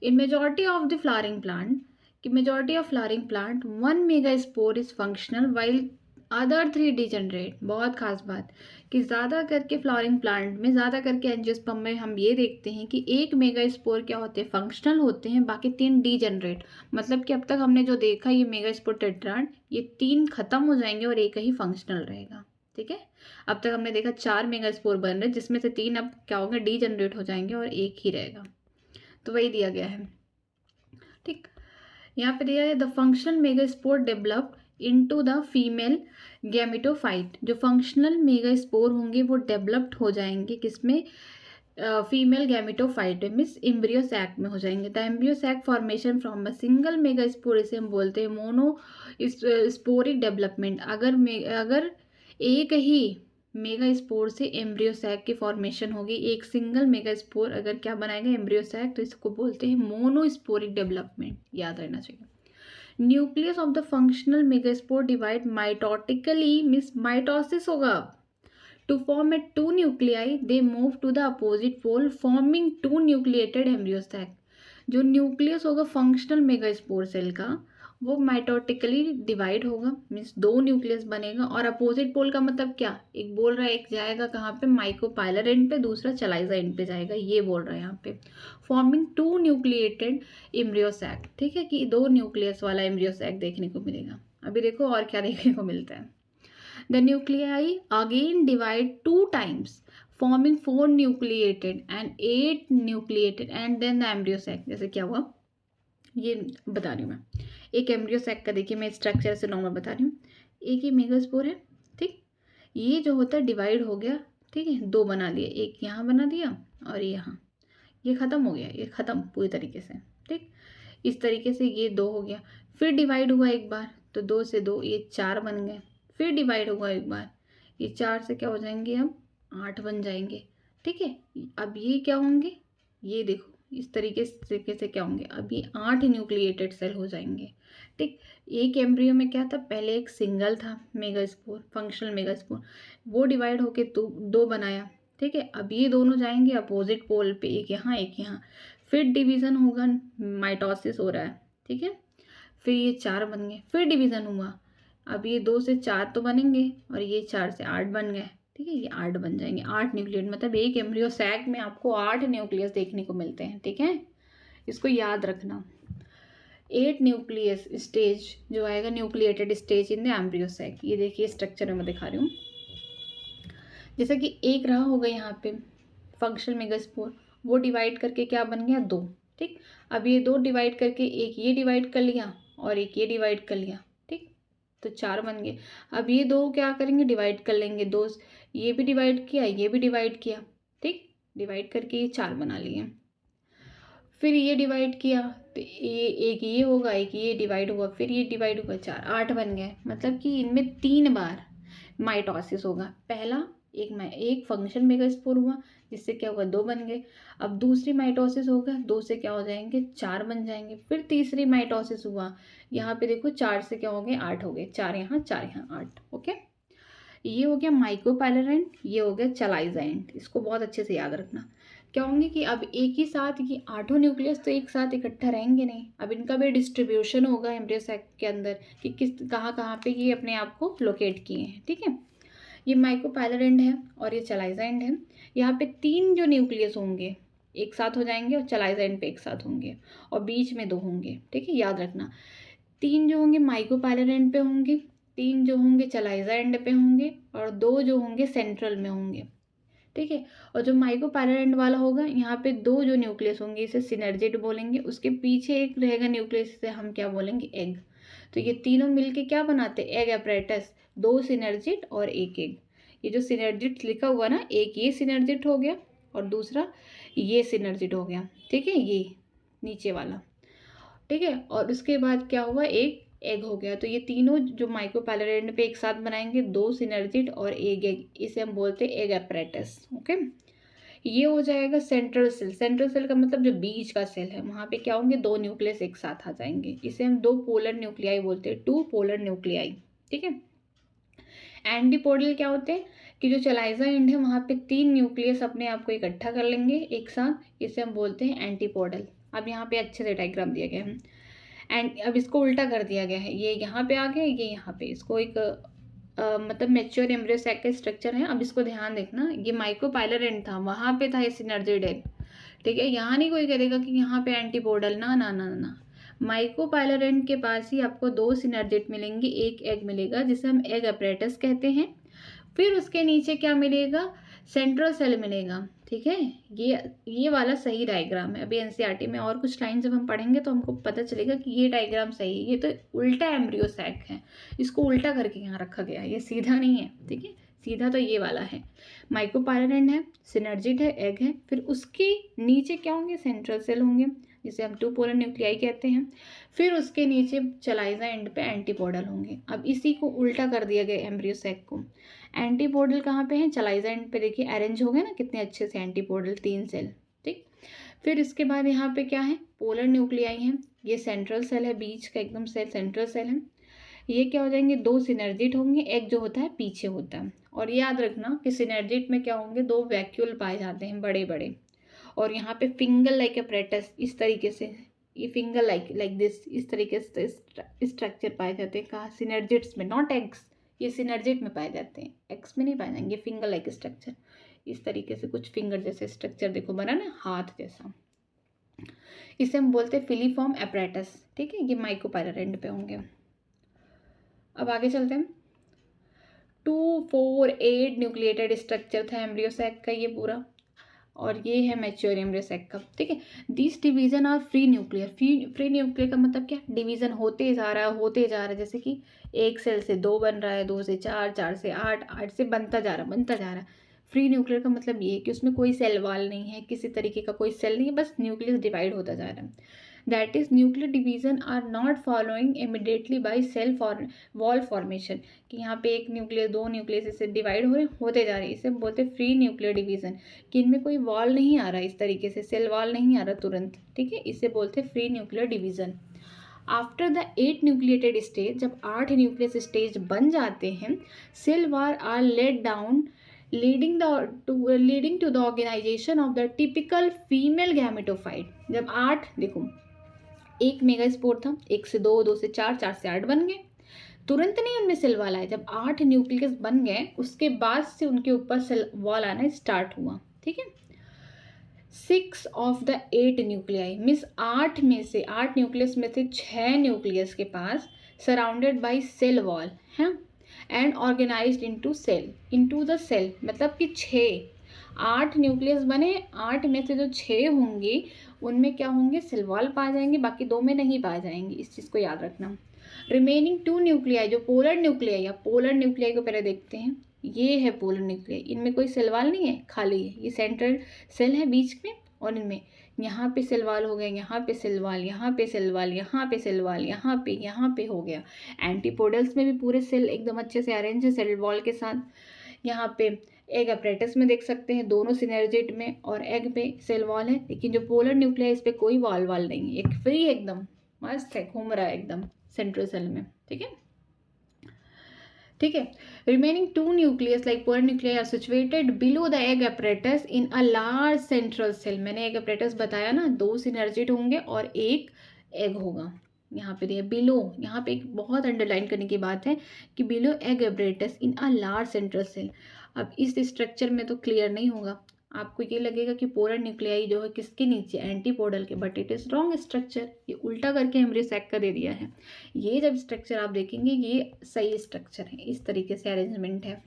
In majority of the flowering plant कि majority of flowering plant 1 megaspore is functional while other 3 degenerate. बहुत खास बात कि ज़्यादा करके फ्लावरिंग प्लांट में, ज़्यादा करके एंजियोस्पर्म में हम ये देखते हैं कि 1 मेगास्पोर क्या होते हैं? फंक्शनल होते हैं, बाकी 3 डीजेनरेट। मतलब कि अब तक हमने जो देखा ये मेगास्पोर टेट्राड, ये 3 खत्म हो जाएंगे और एक ही फंक्शनल रहेगा। ठीक है, अब तक हमने देखा 4 मेगास्पोर बन रहे, जिसमें से 3 अब क्या होंगे? डीजेनरेट हो जाएंगे और एक ही रहेगा। तो वही दिया गया है। ठीक, यहाँ पे दिया है the functional megaspore developed into the female gametophyte. जो फंक्शनल मेगास्पोर होंगे वो डेवलप्ड हो जाएंगे किसमें? फीमेल गैमेटोफाइट में, मीन्स एम्ब्रियो सैक में हो जाएंगे। The embryo sac formation from a single megaspore, इसे हम बोलते हैं मोनो स्पोरिक डेवलपमेंट। अगर एक ही मेगा स्पोर से एम्ब्रियो सैक की फॉर्मेशन होगी, एक सिंगल मेगा स्पोर अगर क्या बनाएगा? एम्ब्रियो सैक, तो इसको बोलते हैं मोनोस्पोरिक डेवलपमेंट। याद रहना चाहिए। Nucleus of the functional megaspore divide mitotically, means mitosis होगा। To form a 2 nuclei they move to the opposite pole forming 2 nucleated embryo sac. जो न्यूक्लियस होगा फंक्शनल मेगास्पोर सेल का, वो माइटोटिकली डिवाइड होगा, मीन्स 2 न्यूक्लियस बनेगा। और अपोजिट पोल का मतलब क्या? एक बोल रहा है, एक जाएगा कहाँ पे? माइकोपाइलर एंड पे, दूसरा चलाइजा एंड पे जाएगा, ये बोल रहा है यहाँ पे। Forming 2 nucleated embryo sac. ठीक है, कि 2 न्यूक्लियस वाला एम्ब्रियो सैक देखने को मिलेगा। अभी देखो और क्या देखने को मिलता है। The nuclei again divide 2 times forming 4 nucleated and 8 nucleated and then the embryo sac. जैसे क्या हुआ ये बता रही हूँ मैं। एक एम्ब्रियो सैक का देखिए, मैं स्ट्रक्चर से नॉर्मल बता रही हूँ। एक ही मेगास्पोर है, ठीक, ये जो होता है डिवाइड हो गया, ठीक है, 2 बना लिए, एक यहाँ बना दिया और यहाँ, ये ख़त्म हो गया, ये ख़त्म पूरी तरीके से। ठीक, इस तरीके से ये 2 हो गया, फिर डिवाइड हुआ एक बार, तो 2 से 2 ये 4 बन गए, फिर डिवाइड हुआ एक बार, ये 4 से क्या हो जाएंगे? अब 8 बन जाएंगे। ठीक है, अब ये क्या होंगे? ये देखो इस तरीके से क्या होंगे? अब ये 8 न्यूक्लिएटेड सेल हो जाएंगे। ठीक, एक एम्ब्रियो में क्या था? पहले एक सिंगल था मेगास्पोर, फंक्शनल मेगास्पोर, वो डिवाइड होके 2 बनाया। ठीक है, अब ये दोनों जाएंगे अपोजिट पोल पे, एक यहाँ एक यहाँ, फिर डिवीज़न होगा, माइटोसिस हो रहा है। ठीक है, फिर ये 4 बन गए, फिर डिवीज़न हुआ, अब ये 2 से 4 तो बनेंगे और ये 4 से 8 बन गए। ठीक है, ये 8 बन जाएंगे, 8 न्यूक्लियस, मतलब एक एम्ब्रियो सैक में आपको 8 न्यूक्लियस देखने को मिलते हैं। ठीक है, इसको याद रखना। 8 न्यूक्लियस स्टेज जो आएगा, nucleated stage in the embryo sac. ये देखिए स्ट्रक्चर में मैं दिखा रही हूँ। जैसा कि एक रहा होगा यहाँ पे फंक्शनल मेगास्पोर, वो डिवाइड करके क्या बन गया? 2। ठीक, अब ये 2 डिवाइड करके एक ये डिवाइड कर लिया और एक ये डिवाइड कर लिया। ठीक, तो 4 बन गए। अब ये 2 क्या करेंगे? डिवाइड कर लेंगे, 2 ये भी डिवाइड किया, ये भी डिवाइड किया। ठीक, डिवाइड करके ये 4 बना लिए। फिर ये डिवाइड किया तो ये एक ये होगा, एक ये डिवाइड हुआ, फिर ये डिवाइड हुआ, 4, 8 बन गए। मतलब कि इनमें 3 बार माइटोसिस होगा। पहला एक फंक्शन मेगास्पोर हुआ, जिससे क्या होगा? 2 बन गए। अब दूसरी माइटोसिस होगा, 2 से क्या हो जाएंगे? 4 बन जाएंगे। फिर तीसरी माइटोसिस हुआ, यहाँ पे देखो 4 से क्या हो गए? 8 हो गए, 4 यहाँ 4 यहाँ 8। ओके, ये हो गया माइकोपाइलर एंड, ये हो गया चलाइजा एंड। इसको बहुत अच्छे से याद रखना। क्या होंगे कि अब एक ही साथ ये 8 न्यूक्लियस तो एक साथ इकट्ठा रहेंगे नहीं, अब इनका भी डिस्ट्रीब्यूशन होगा एम्ब्रियो सैक के अंदर कि किस कहाँ पे ये अपने आप को लोकेट किए हैं। ठीक है, ये माइकोपाइलर एंड है और ये चलाइजा एंड है। यहाँ पे 3 जो न्यूक्लियस होंगे एक साथ हो जाएंगे और चलाइजा एंड पे एक साथ होंगे और बीच में 2 होंगे। ठीक है, याद रखना। 3 जो होंगे माइकोपाइलर एंड पे होंगे, 3 जो होंगे चलाइजा एंड पे होंगे और 2 जो होंगे सेंट्रल में होंगे। ठीक है, और जो माइकोपाइलर एंड वाला होगा, यहाँ पे 2 जो न्यूक्लियस होंगे इसे सिनर्जिड बोलेंगे, उसके पीछे एक रहेगा न्यूक्लियस, इसे हम क्या बोलेंगे? एग। तो ये तीनों मिलके क्या बनाते हैं? एग एपरेटस, 2 सिनर्जिड और 1 एग। ये जो सिनर्जिट लिखा हुआ ना, एक ये सिनर्जिट हो गया और दूसरा ये सिनर्जिट हो गया, ठीक है, ये नीचे वाला, ठीक है। और उसके बाद क्या हुआ, एक एग हो गया। तो ये तीनों जो माइक्रोपैलेट पे एक साथ बनाएंगे, 2 सिनर्जिट और एक एग, इसे हम बोलते हैं एग apparatus, ओके। ये हो जाएगा सेंट्रल सेल। सेंट्रल सेल का मतलब जो बीच का सेल है, वहाँ पे क्या होंगे, 2 न्यूक्लियस एक साथ आ जाएंगे, इसे हम 2 पोलर न्यूक्लियाई बोलते हैं, 2 पोलर न्यूक्लियाई, ठीक है। एंटीपोडल क्या होते हैं कि जो चलाइजा एंड है वहाँ पे 3 न्यूक्लियस अपने आप को इकट्ठा कर लेंगे एक साथ, इसे हम बोलते हैं एंटीपोडल। अब यहाँ पे अच्छे से डायग्राम दिया गया है एंड अब इसको उल्टा कर दिया गया है, ये यहाँ पे आ गया, ये यहाँ पे, इसको एक मतलब मैच्योर एम्ब्रियो सैक का स्ट्रक्चर है। अब इसको ध्यान देखना, ये माइक्रोपाइलर था, वहाँ पे था ये सिनर्जिड एग, ठीक है। यहाँ नहीं कोई करेगा कि यहाँ पे एंटीपोडल, ना ना ना ना, माइक्रोपाइलर एंड के पास ही आपको 2 सिनर्जिट मिलेंगे, एक एग मिलेगा जिसे हम एग apparatus कहते हैं। फिर उसके नीचे क्या मिलेगा, सेंट्रल सेल मिलेगा, ठीक है। ये वाला सही डायग्राम है। अभी एनसीईआरटी में और कुछ लाइन जब हम पढ़ेंगे तो हमको पता चलेगा कि ये डायग्राम सही है। ये तो उल्टा एम्ब्रियो सैक है, इसको उल्टा करके यहाँ रखा गया है, ये सीधा नहीं है, ठीक है। सीधा तो ये वाला है, माइक्रोपाइलर एंड है, सिनर्जिड है, एग है, फिर उसके नीचे क्या होंगे, सेंट्रल सेल होंगे जिसे हम 2 पोलर न्यूक्लियाई कहते हैं। फिर उसके नीचे चलाइजा एंड पे एंटीपोडल होंगे। अब इसी को उल्टा कर दिया गया एम्ब्रियो सैक को। एंटीपोडल कहाँ पे है, चलाइजा एंड पे, देखिए अरेंज हो गए ना कितने अच्छे से एंटीपोडल, 3 सेल, ठीक। फिर इसके बाद यहाँ पे क्या है, पोलर न्यूक्लियाई है, ये सेंट्रल सेल है, बीच का एकदम सेल सेंट्रल सेल है। ये क्या हो जाएंगे, 2 सिनर्जिट होंगे, एक जो होता है पीछे होता है। और याद रखना कि सिनर्जिट में क्या होंगे, 2 वैक्यूल पाए जाते हैं बड़े बड़े, और यहाँ पे फिंगर लाइक apparatus, इस तरीके से, ये फिंगर लाइक दिस, इस तरीके से स्ट्रक्चर पाए जाते हैं। कहाँ, सिनर्जिट्स में, नॉट एग्स, ये सिनर्जिट में पाए जाते हैं, एक्स में नहीं पाए जाएंगे। फिंगर लाइक स्ट्रक्चर, इस तरीके से कुछ फिंगर जैसे स्ट्रक्चर देखो बना ना, हाथ जैसा, इसे हम बोलते हैं फिलीफॉर्म apparatus, ठीक है। ये माइक्रोपाइलर एंड पे होंगे। अब आगे चलते हैं। 2, 4, 8 न्यूक्लिएटेड स्ट्रक्चर था एम्ब्रियो सैक का ये पूरा, और ये है मैच्योर एम्ब्रियो सैक का, ठीक है। This division are free nuclear. Free nuclear का मतलब क्या, डिवीजन होते जा रहा है, होते जा रहा है, जैसे कि एक सेल से 2 बन रहा है, 2 से 4, 4 से 8, 8 से बनता जा रहा है। फ्री न्यूक्लियर का मतलब ये है कि उसमें कोई सेल वॉल नहीं है, किसी तरीके का कोई सेल नहीं है, बस न्यूक्लियस डिवाइड होता जा रहा है। That is nuclear division are not following immediately by cell wall formation, कि यहाँ पे एक न्यूक्लियस, 2 न्यूक्लियस से डिवाइड होते जा रहे हैं, इसे बोलते हैं फ्री न्यूक्लियर डिवीजन, कि इनमें कोई वॉल नहीं आ रहा, इस तरीके से सेल वॉल नहीं आ रहा तुरंत, ठीक है, इसे बोलते हैं free nuclear division. After the 8 nucleated stage, जब 8 न्यूक्लियस स्टेज बन जाते हैं, cell wall are laid down, leading to the organization of the typical female gametophyte. जब 8, देखो एक मेगा स्पोर था, 1 से 2, 2 से 4, 4 से 8 बन गए, तुरंत नहीं उनमें सेल वॉल आए। जब 8 न्यूक्लियस बन गए उसके बाद से उनके ऊपर सेल वॉल आना स्टार्ट हुआ, ठीक है। 6 of the 8 nuclei means 8 nucleus में से 6 न्यूक्लियस के पास सराउंडेड बाई सेल वॉल है and organized into the cell, मतलब कि 8 न्यूक्लियस बने, 8 में से जो 6 होंगे उनमें क्या होंगे, सेल वॉल पाए जाएंगे, बाकी 2 में नहीं पाए जाएंगे, इस चीज़ को याद रखना। रिमेनिंग 2 न्यूक्लियाई, जो पोलर न्यूक्लियाई या पोलर न्यूक्लियाई को पहले देखते हैं, ये है पोलर न्यूक्लियाई, इनमें कोई सेल वॉल नहीं है, खाली है, ये सेंट्रल सेल है बीच में, और इनमें यहाँ पे सेल वॉल हो गया, यहाँ पे सेल वॉल, यहाँ पे सेल वॉल, यहाँ पे सेल वॉल, यहाँ पे हो गया। एंटीपोडल्स में भी पूरे सेल एकदम अच्छे से अरेंज है सेल वॉल के साथ। यहाँ पे एग apparatus में देख सकते हैं, दोनों सिनर्जिट में और एग पे सेल वॉल है, लेकिन जो पोलर न्यूक्लियाई इस पे कोई वॉल नहीं है, एक फ्री एकदम मस्त है, घूम रहा है एकदम सेंट्रल सेल में, ठीक है, ठीक है। Remaining 2 nucleus like polar nuclei are situated below the egg apparatus in a large central cell. मैंने एग apparatus बताया ना, 2 सिनर्जिट होंगे और एक एग होगा। यहाँ पे दिया बिलो, यहाँ पे एक बहुत अंडरलाइन करने की बात है कि below egg apparatus in a large central cell. अब इस स्ट्रक्चर में तो क्लियर नहीं होगा, आपको ये लगेगा कि पोलर न्यूक्लियाई जो है किसके नीचे, एंटीपोडल के, but it is wrong structure, ये उल्टा करके एम्ब्रियो सैक का दे दिया है। ये जब स्ट्रक्चर आप देखेंगे ये सही स्ट्रक्चर है, इस तरीके से अरेंजमेंट है।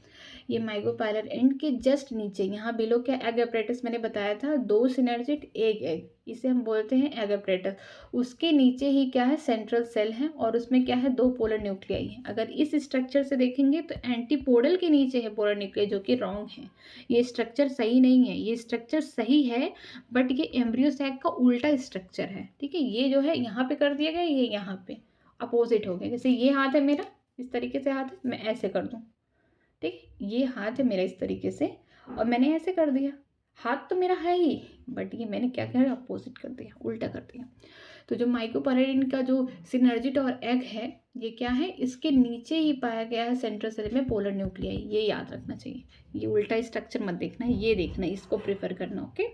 ये माइक्रोपाइलर एंड के जस्ट नीचे यहाँ बिलो क्या एग अपरेटस मैंने बताया था, 2 सिनर्जिड एक एग, इसे हम बोलते हैं एग अपरेटस। उसके नीचे ही क्या है सेंट्रल सेल है और उसमें क्या है 2 पोलर न्यूक्लियाई है। अगर इस स्ट्रक्चर से देखेंगे तो एंटीपोडल के नीचे है पोलर न्यूक्लियाई, जो कि रॉन्ग है। ये स्ट्रक्चर सही नहीं है, ये स्ट्रक्चर सही है बट ये एम्ब्रियो सैक का उल्टा स्ट्रक्चर है। ठीक है, ये जो है यहाँ पे कर दिया गया, ये यहाँ पे अपोजिट हो गया। जैसे ये हाथ है मेरा, इस तरीके से हाथ है, मैं ऐसे कर दूँ, ठीक है, ये हाथ है मेरा इस तरीके से और मैंने ऐसे कर दिया। हाथ तो मेरा है ही बट ये मैंने क्या किया, अपोजिट कर दिया, उल्टा कर दिया। तो जो माइक्रोपाइलर का जो सिनर्जिड और एग है ये क्या है, इसके नीचे ही पाया गया है सेंट्रल सेल में पोलर न्यूक्लियाई। ये याद रखना चाहिए, ये उल्टा स्ट्रक्चर मत देखना है, ये देखना है, इसको प्रेफर करना। Okay,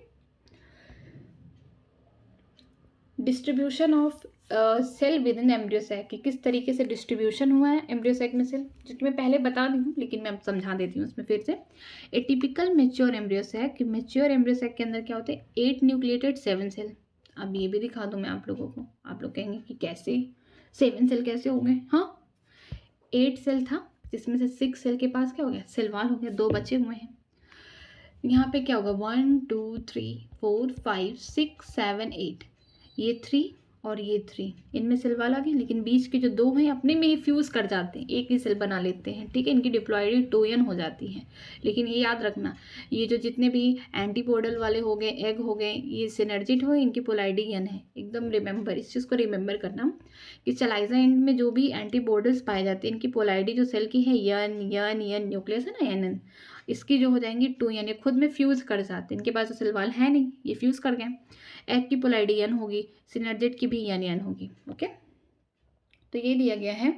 distribution of cell within embryo sac, कि किस तरीके से डिस्ट्रीब्यूशन हुआ है एम्ब्रियो सैक में सेल, जो कि मैं पहले बता दी हूँ लेकिन मैं अब समझा देती हूँ उसमें फिर से। A typical mature embryo sac, mature embryo sac के अंदर क्या होते हैं 8 न्यूक्लिएटेड 7 सेल। अब ये भी दिखा दूँ मैं आप लोगों को, आप लोग कहेंगे कि कैसे 7 सेल कैसे हो गए। हाँ, 8 सेल था जिसमें से 6 सेल के पास क्या हो गया, सेल वॉल हो गया, 2 बचे हुए हैं। यहाँ पे क्या होगा 1 2 3 4 5 6 7 8, ये 3 और ये 3, इनमें सेल वाल आ गए, लेकिन बीच के जो 2 हैं अपने में ही फ्यूज़ कर जाते हैं, एक ही सेल बना लेते हैं। ठीक है, इनकी डिप्लॉयडी 2n हो जाती है। लेकिन ये याद रखना, ये जो जितने भी एंटीपोडल वाले हो गए, एग हो गए, ये सिनर्जिड हो, इनकी पोलैरिटी n है। एकदम रिमेंबर, इस चीज़ को रिमेंबर करना कि चलाइजा एंड में जो भी एंटीपोडल्स पाए जाते हैं, इनकी पोलैरिटी जो सेल की है n न्यूक्लियस है ना nn, इसकी जो हो जाएंगी 2n, ये खुद में फ्यूज़ कर जाते हैं। इनके पास तो सेल वाल है नहीं, ये फ्यूज़ कर गए। एग की पोलैरिटी n होगी, सिनर्जिड की भी n होगी। ओके, तो ये दिया गया है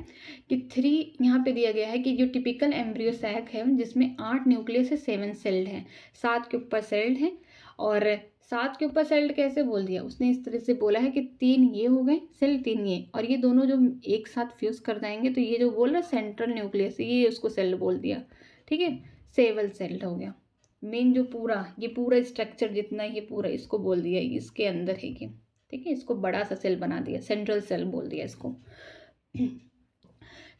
कि 3, यहाँ पे दिया गया है कि जो टिपिकल एम्ब्रियो सैक है जिसमें 8 न्यूक्लियस से 7 सेल्ड हैं, 7 के ऊपर सेल्ड हैं। और 7 के ऊपर सेल्ड कैसे बोल दिया उसने, इस तरह से बोला है कि 3 ये हो गए सेल, 3 ये, और ये दोनों जो एक साथ फ्यूज़ कर जाएंगे तो ये जो बोल रहा सेंट्रल न्यूक्लियस, ये उसको सेल बोल दिया। ठीक है, सेवल सेल्ड हो गया। मेन जो ये पूरा स्ट्रक्चर जितना ये पूरा इसको बोल दिया इसके अंदर है कि, ठीक है, इसको बड़ा सा सेल बना दिया, सेंट्रल सेल बोल दिया इसको।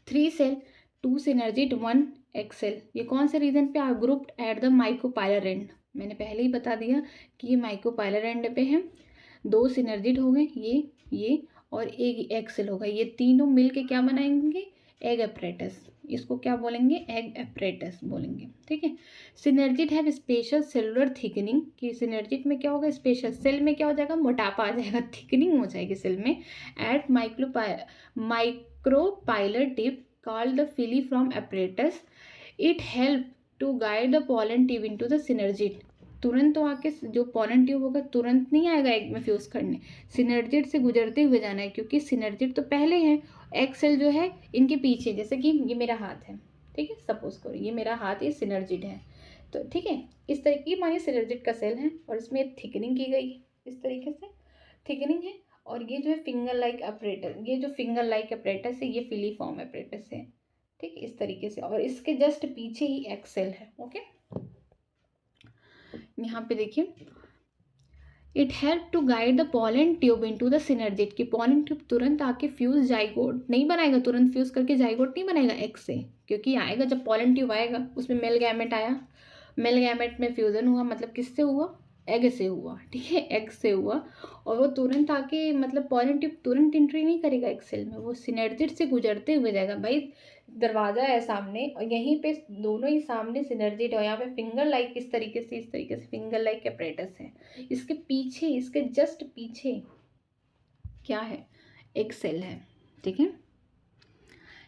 3 सेल 2 सिनर्जिड 1 एक्सेल, ये कौन से रीजन पे are grouped at the micropylar end, मैंने पहले ही बता दिया कि ये माइक्रोपाइलर एंड पे है। 2 सिनर्जिड हो गए ये और एक एक्सेल होगा, ये तीनों मिल के क्या बनाएंगे, एग अपरेटस। इसको क्या बोलेंगे, एग अपरेटस बोलेंगे। ठीक है, सिनर्जिड है स्पेशल सेलुलर थिकनिंग, कि सिनर्जिड में क्या होगा, स्पेशल सेल में क्या हो जाएगा, मोटापा आ जाएगा, थिकनिंग हो जाएगी सेल में। At micropylar tip called the filiform apparatus, it help to guide the pollen tube into the synergid। तुरंत तो आके जो pollen tube होगा तुरंत नहीं आएगा एग में फ्यूज करने, सिनर्जिड से गुजरते हुए जाना है, क्योंकि सिनर्जिड तो पहले है, एग सेल जो है इनके पीछे। जैसे कि ये मेरा हाथ है, ठीक है, सपोज करो ये मेरा हाथ, ये सिनर्जिड है, तो ठीक है, इस तरीके की मानिए सिनर्जिड का सेल है और इसमें थिकनिंग की गई है, इस तरीके से थिकनिंग है। और ये जो है फिंगर लाइक अपरेटस, ये जो फिंगर लाइक अपरेटस है ये फिलीफॉर्म अपरेटस है। ठीक, इस तरीके से, और इसके जस्ट पीछे ही एक्सेल है। ओके, यहाँ पे देखिए, it help to guide the pollen tube into the synergid, की pollen ट्यूब तुरंत आके फ्यूज जाइगोट नहीं बनाएगा, तुरंत फ्यूज करके जाइगोट नहीं बनाएगा एग से, क्योंकि आएगा जब pollen ट्यूब आएगा उसमें मेल गैमेट आया, मेल गैमेट में फ्यूजन हुआ, मतलब किससे हुआ, एग से हुआ। ठीक है, एग से हुआ, और वो तुरंत आके मतलब pollen ट्यूब तुरंत एंट्री नहीं करेगा एग सेल में, वो सिनर्जिड से गुजरते हुए जाएगा। भाई दरवाज़ा है सामने और यहीं पे दोनों ही सामने सिनर्जिड है, यहाँ पे फिंगर लाइक इस तरीके से फिंगर लाइक अपरेटस है, इसके पीछे, इसके जस्ट पीछे क्या है, एक सेल है। ठीक है,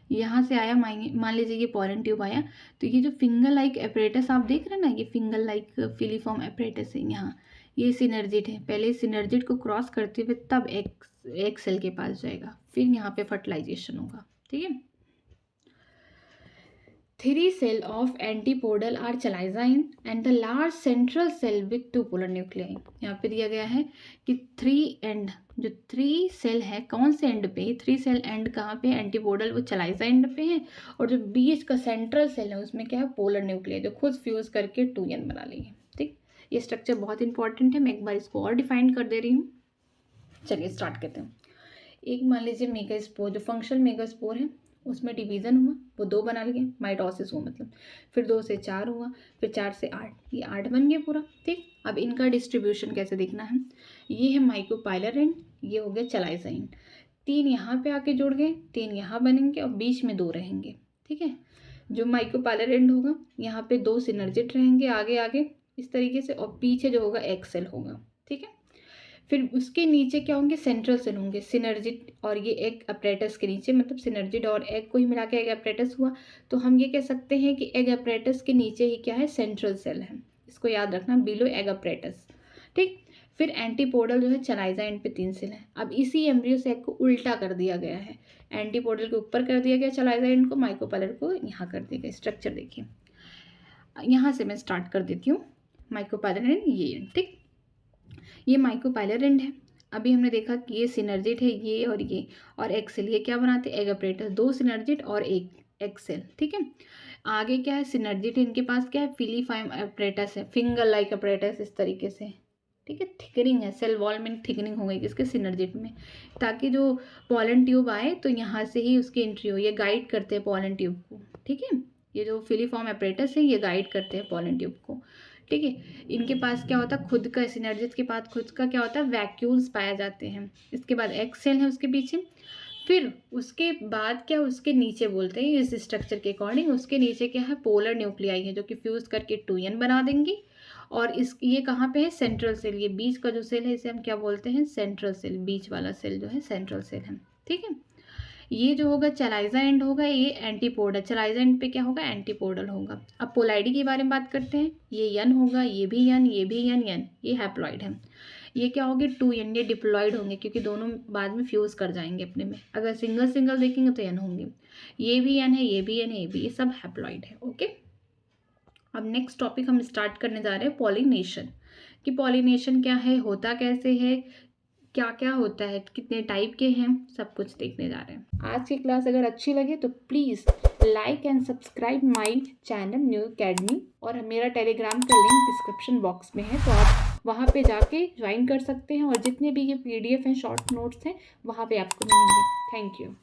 यहाँ से आया, मान लीजिए ये pollen ट्यूब आया, तो ये जो फिंगर लाइक अपरेटस आप देख रहे हैं ना, ये फिंगर लाइक फिलीफॉर्म अपरेटस है, यहाँ ये सिनर्जिड है, पहले सिनर्जिड को क्रॉस करते हुए तब एक सेल के पास जाएगा, फिर यहाँ पे फर्टिलाइजेशन होगा। ठीक है, 3 cell of antipodal are chalazal and the large central cell with 2 polar nuclei. यहाँ पे दिया गया है कि 3 एंड, जो 3 सेल है कौन से एंड पे, 3 सेल एंड कहाँ पे, एंटीपोडल वो चलाइजा एंड पे है, और जो बीच का सेंट्रल सेल है उसमें क्या है, पोलर न्यूक्लियाई, जो खुद फ्यूज करके 2n बना ली है। ठीक, ये स्ट्रक्चर बहुत इंपॉर्टेंट है, मैं एक बार इसको और डिफाइन कर दे रही हूँ। चलिए स्टार्ट करते हैं। एक मान लीजिए मेगास्पोर, जो फंक्शनल मेगास्पोर है उसमें डिवीज़न हुआ, वो 2 बना लिए, माइटोसिस हुआ मतलब। फिर 2 से 4 हुआ, फिर 4 से 8, ये 8 बन गया पूरा। ठीक, अब इनका डिस्ट्रीब्यूशन कैसे देखना है, ये है माइक्रोपाइलर एंड, ये हो गया चलाइजा एंड। 3 यहाँ पे आके जुड़ गए, 3 यहाँ बनेंगे और बीच में 2 रहेंगे। ठीक है, जो माइक्रोपाइलर एंड होगा यहाँ पे 2 सिनर्जिट रहेंगे आगे आगे इस तरीके से, और पीछे जो होगा एक सेल होगा। ठीक है, फिर उसके नीचे क्या होंगे, सेंट्रल सेल होंगे, सिनर्जिट और ये एग अपरेटस के नीचे, मतलब सिनर्जिट और एग को ही मिला के एग अपरेटस हुआ। तो हम ये कह सकते हैं कि एग अपरेटस के नीचे ही क्या है, सेंट्रल सेल है। इसको याद रखना, बिलो एग अपरेटस। ठीक, फिर एंटीपोडल जो है चलाइजा एंड पे 3 सेल है। अब इसी एम्ब्रियो सेक को उल्टा कर दिया गया है, एंटीपोडल के ऊपर कर दिया गया चलाइजा एंड को, माइक्रोपाइलर को यहाँ कर दिया गया। स्ट्रक्चर देखिए, यहाँ से मैं स्टार्ट कर देती हूँ, माइक्रोपाइलर एंड ये एंड। ठीक, ये माइक्रोपाइलर एंड है। अभी हमने देखा कि ये सिनर्जिट है, ये और एक्सेल, ये क्या बनाते हैं, एग अपरेटस, 2 सिनर्जिट और एक एक्सेल। ठीक है, आगे क्या है, सिनर्जिट इनके पास क्या है, फिलीफाइम अपरेटस है, फिंगर लाइक अपरेटस इस तरीके से। ठीक है, थिकनिंग है, सेल वॉल में थिकनिंग हो गई किसके, सिनर्जिट में, ताकि जो पॉलन ट्यूब आए तो यहाँ से ही उसकी एंट्री हो, ये गाइड करते हैं पॉलन ट्यूब को। ठीक है, ये जो फिलीफॉर्म अपरेटस है ये गाइड करते हैं पॉलन ट्यूब को। ठीक है, इनके पास क्या होता है, खुद का, सिनर्जिट के पास खुद का क्या होता है, वैक्यूल्स पाए जाते हैं। इसके बाद एक्सेल है उसके पीछे, फिर उसके बाद क्या, उसके नीचे बोलते हैं इस स्ट्रक्चर के अकॉर्डिंग, उसके नीचे क्या है, पोलर न्यूक्लियाई है जो कि फ्यूज करके 2n बना देंगी। और इस ये कहाँ पे है, सेंट्रल सेल, ये बीच का जो सेल है इसे हम क्या बोलते हैं, सेंट्रल सेल, बीच वाला सेल जो है सेंट्रल सेल है। ठीक है, ये जो होगा चलाइजा एंड होगा, ये एंटीपोडल, चलाइजा एंड पे क्या होगा, एंटीपोडल होगा। अब पोलाइडी के बारे में बात करते हैं, ये यन होगा, ये भी यन, ये भी यन, यन, ये हैप्लॉइड है। ये क्या होंगे, 2n, ये डिप्लॉइड होंगे क्योंकि दोनों बाद में फ्यूज़ कर जाएंगे अपने में। अगर सिंगल सिंगल देखेंगे तो n होंगे, ये भी n है, ये भी n है, ये भी, ये सब हैप्लॉइड है। ओके, अब नेक्स्ट टॉपिक हम स्टार्ट करने जा रहे हैं, पॉलिनेशन, कि पॉलिनेशन क्या है, होता कैसे है, क्या क्या होता है, कितने टाइप के हैं, सब कुछ देखने जा रहे हैं। आज की क्लास अगर अच्छी लगे तो please like and subscribe my channel new academy, और मेरा टेलीग्राम का लिंक डिस्क्रिप्शन बॉक्स में है, तो आप वहाँ पे जाके ज्वाइन कर सकते हैं, और जितने भी ये PDF हैं, शॉर्ट नोट्स हैं, वहाँ पे आपको मिलेंगे। Thank you.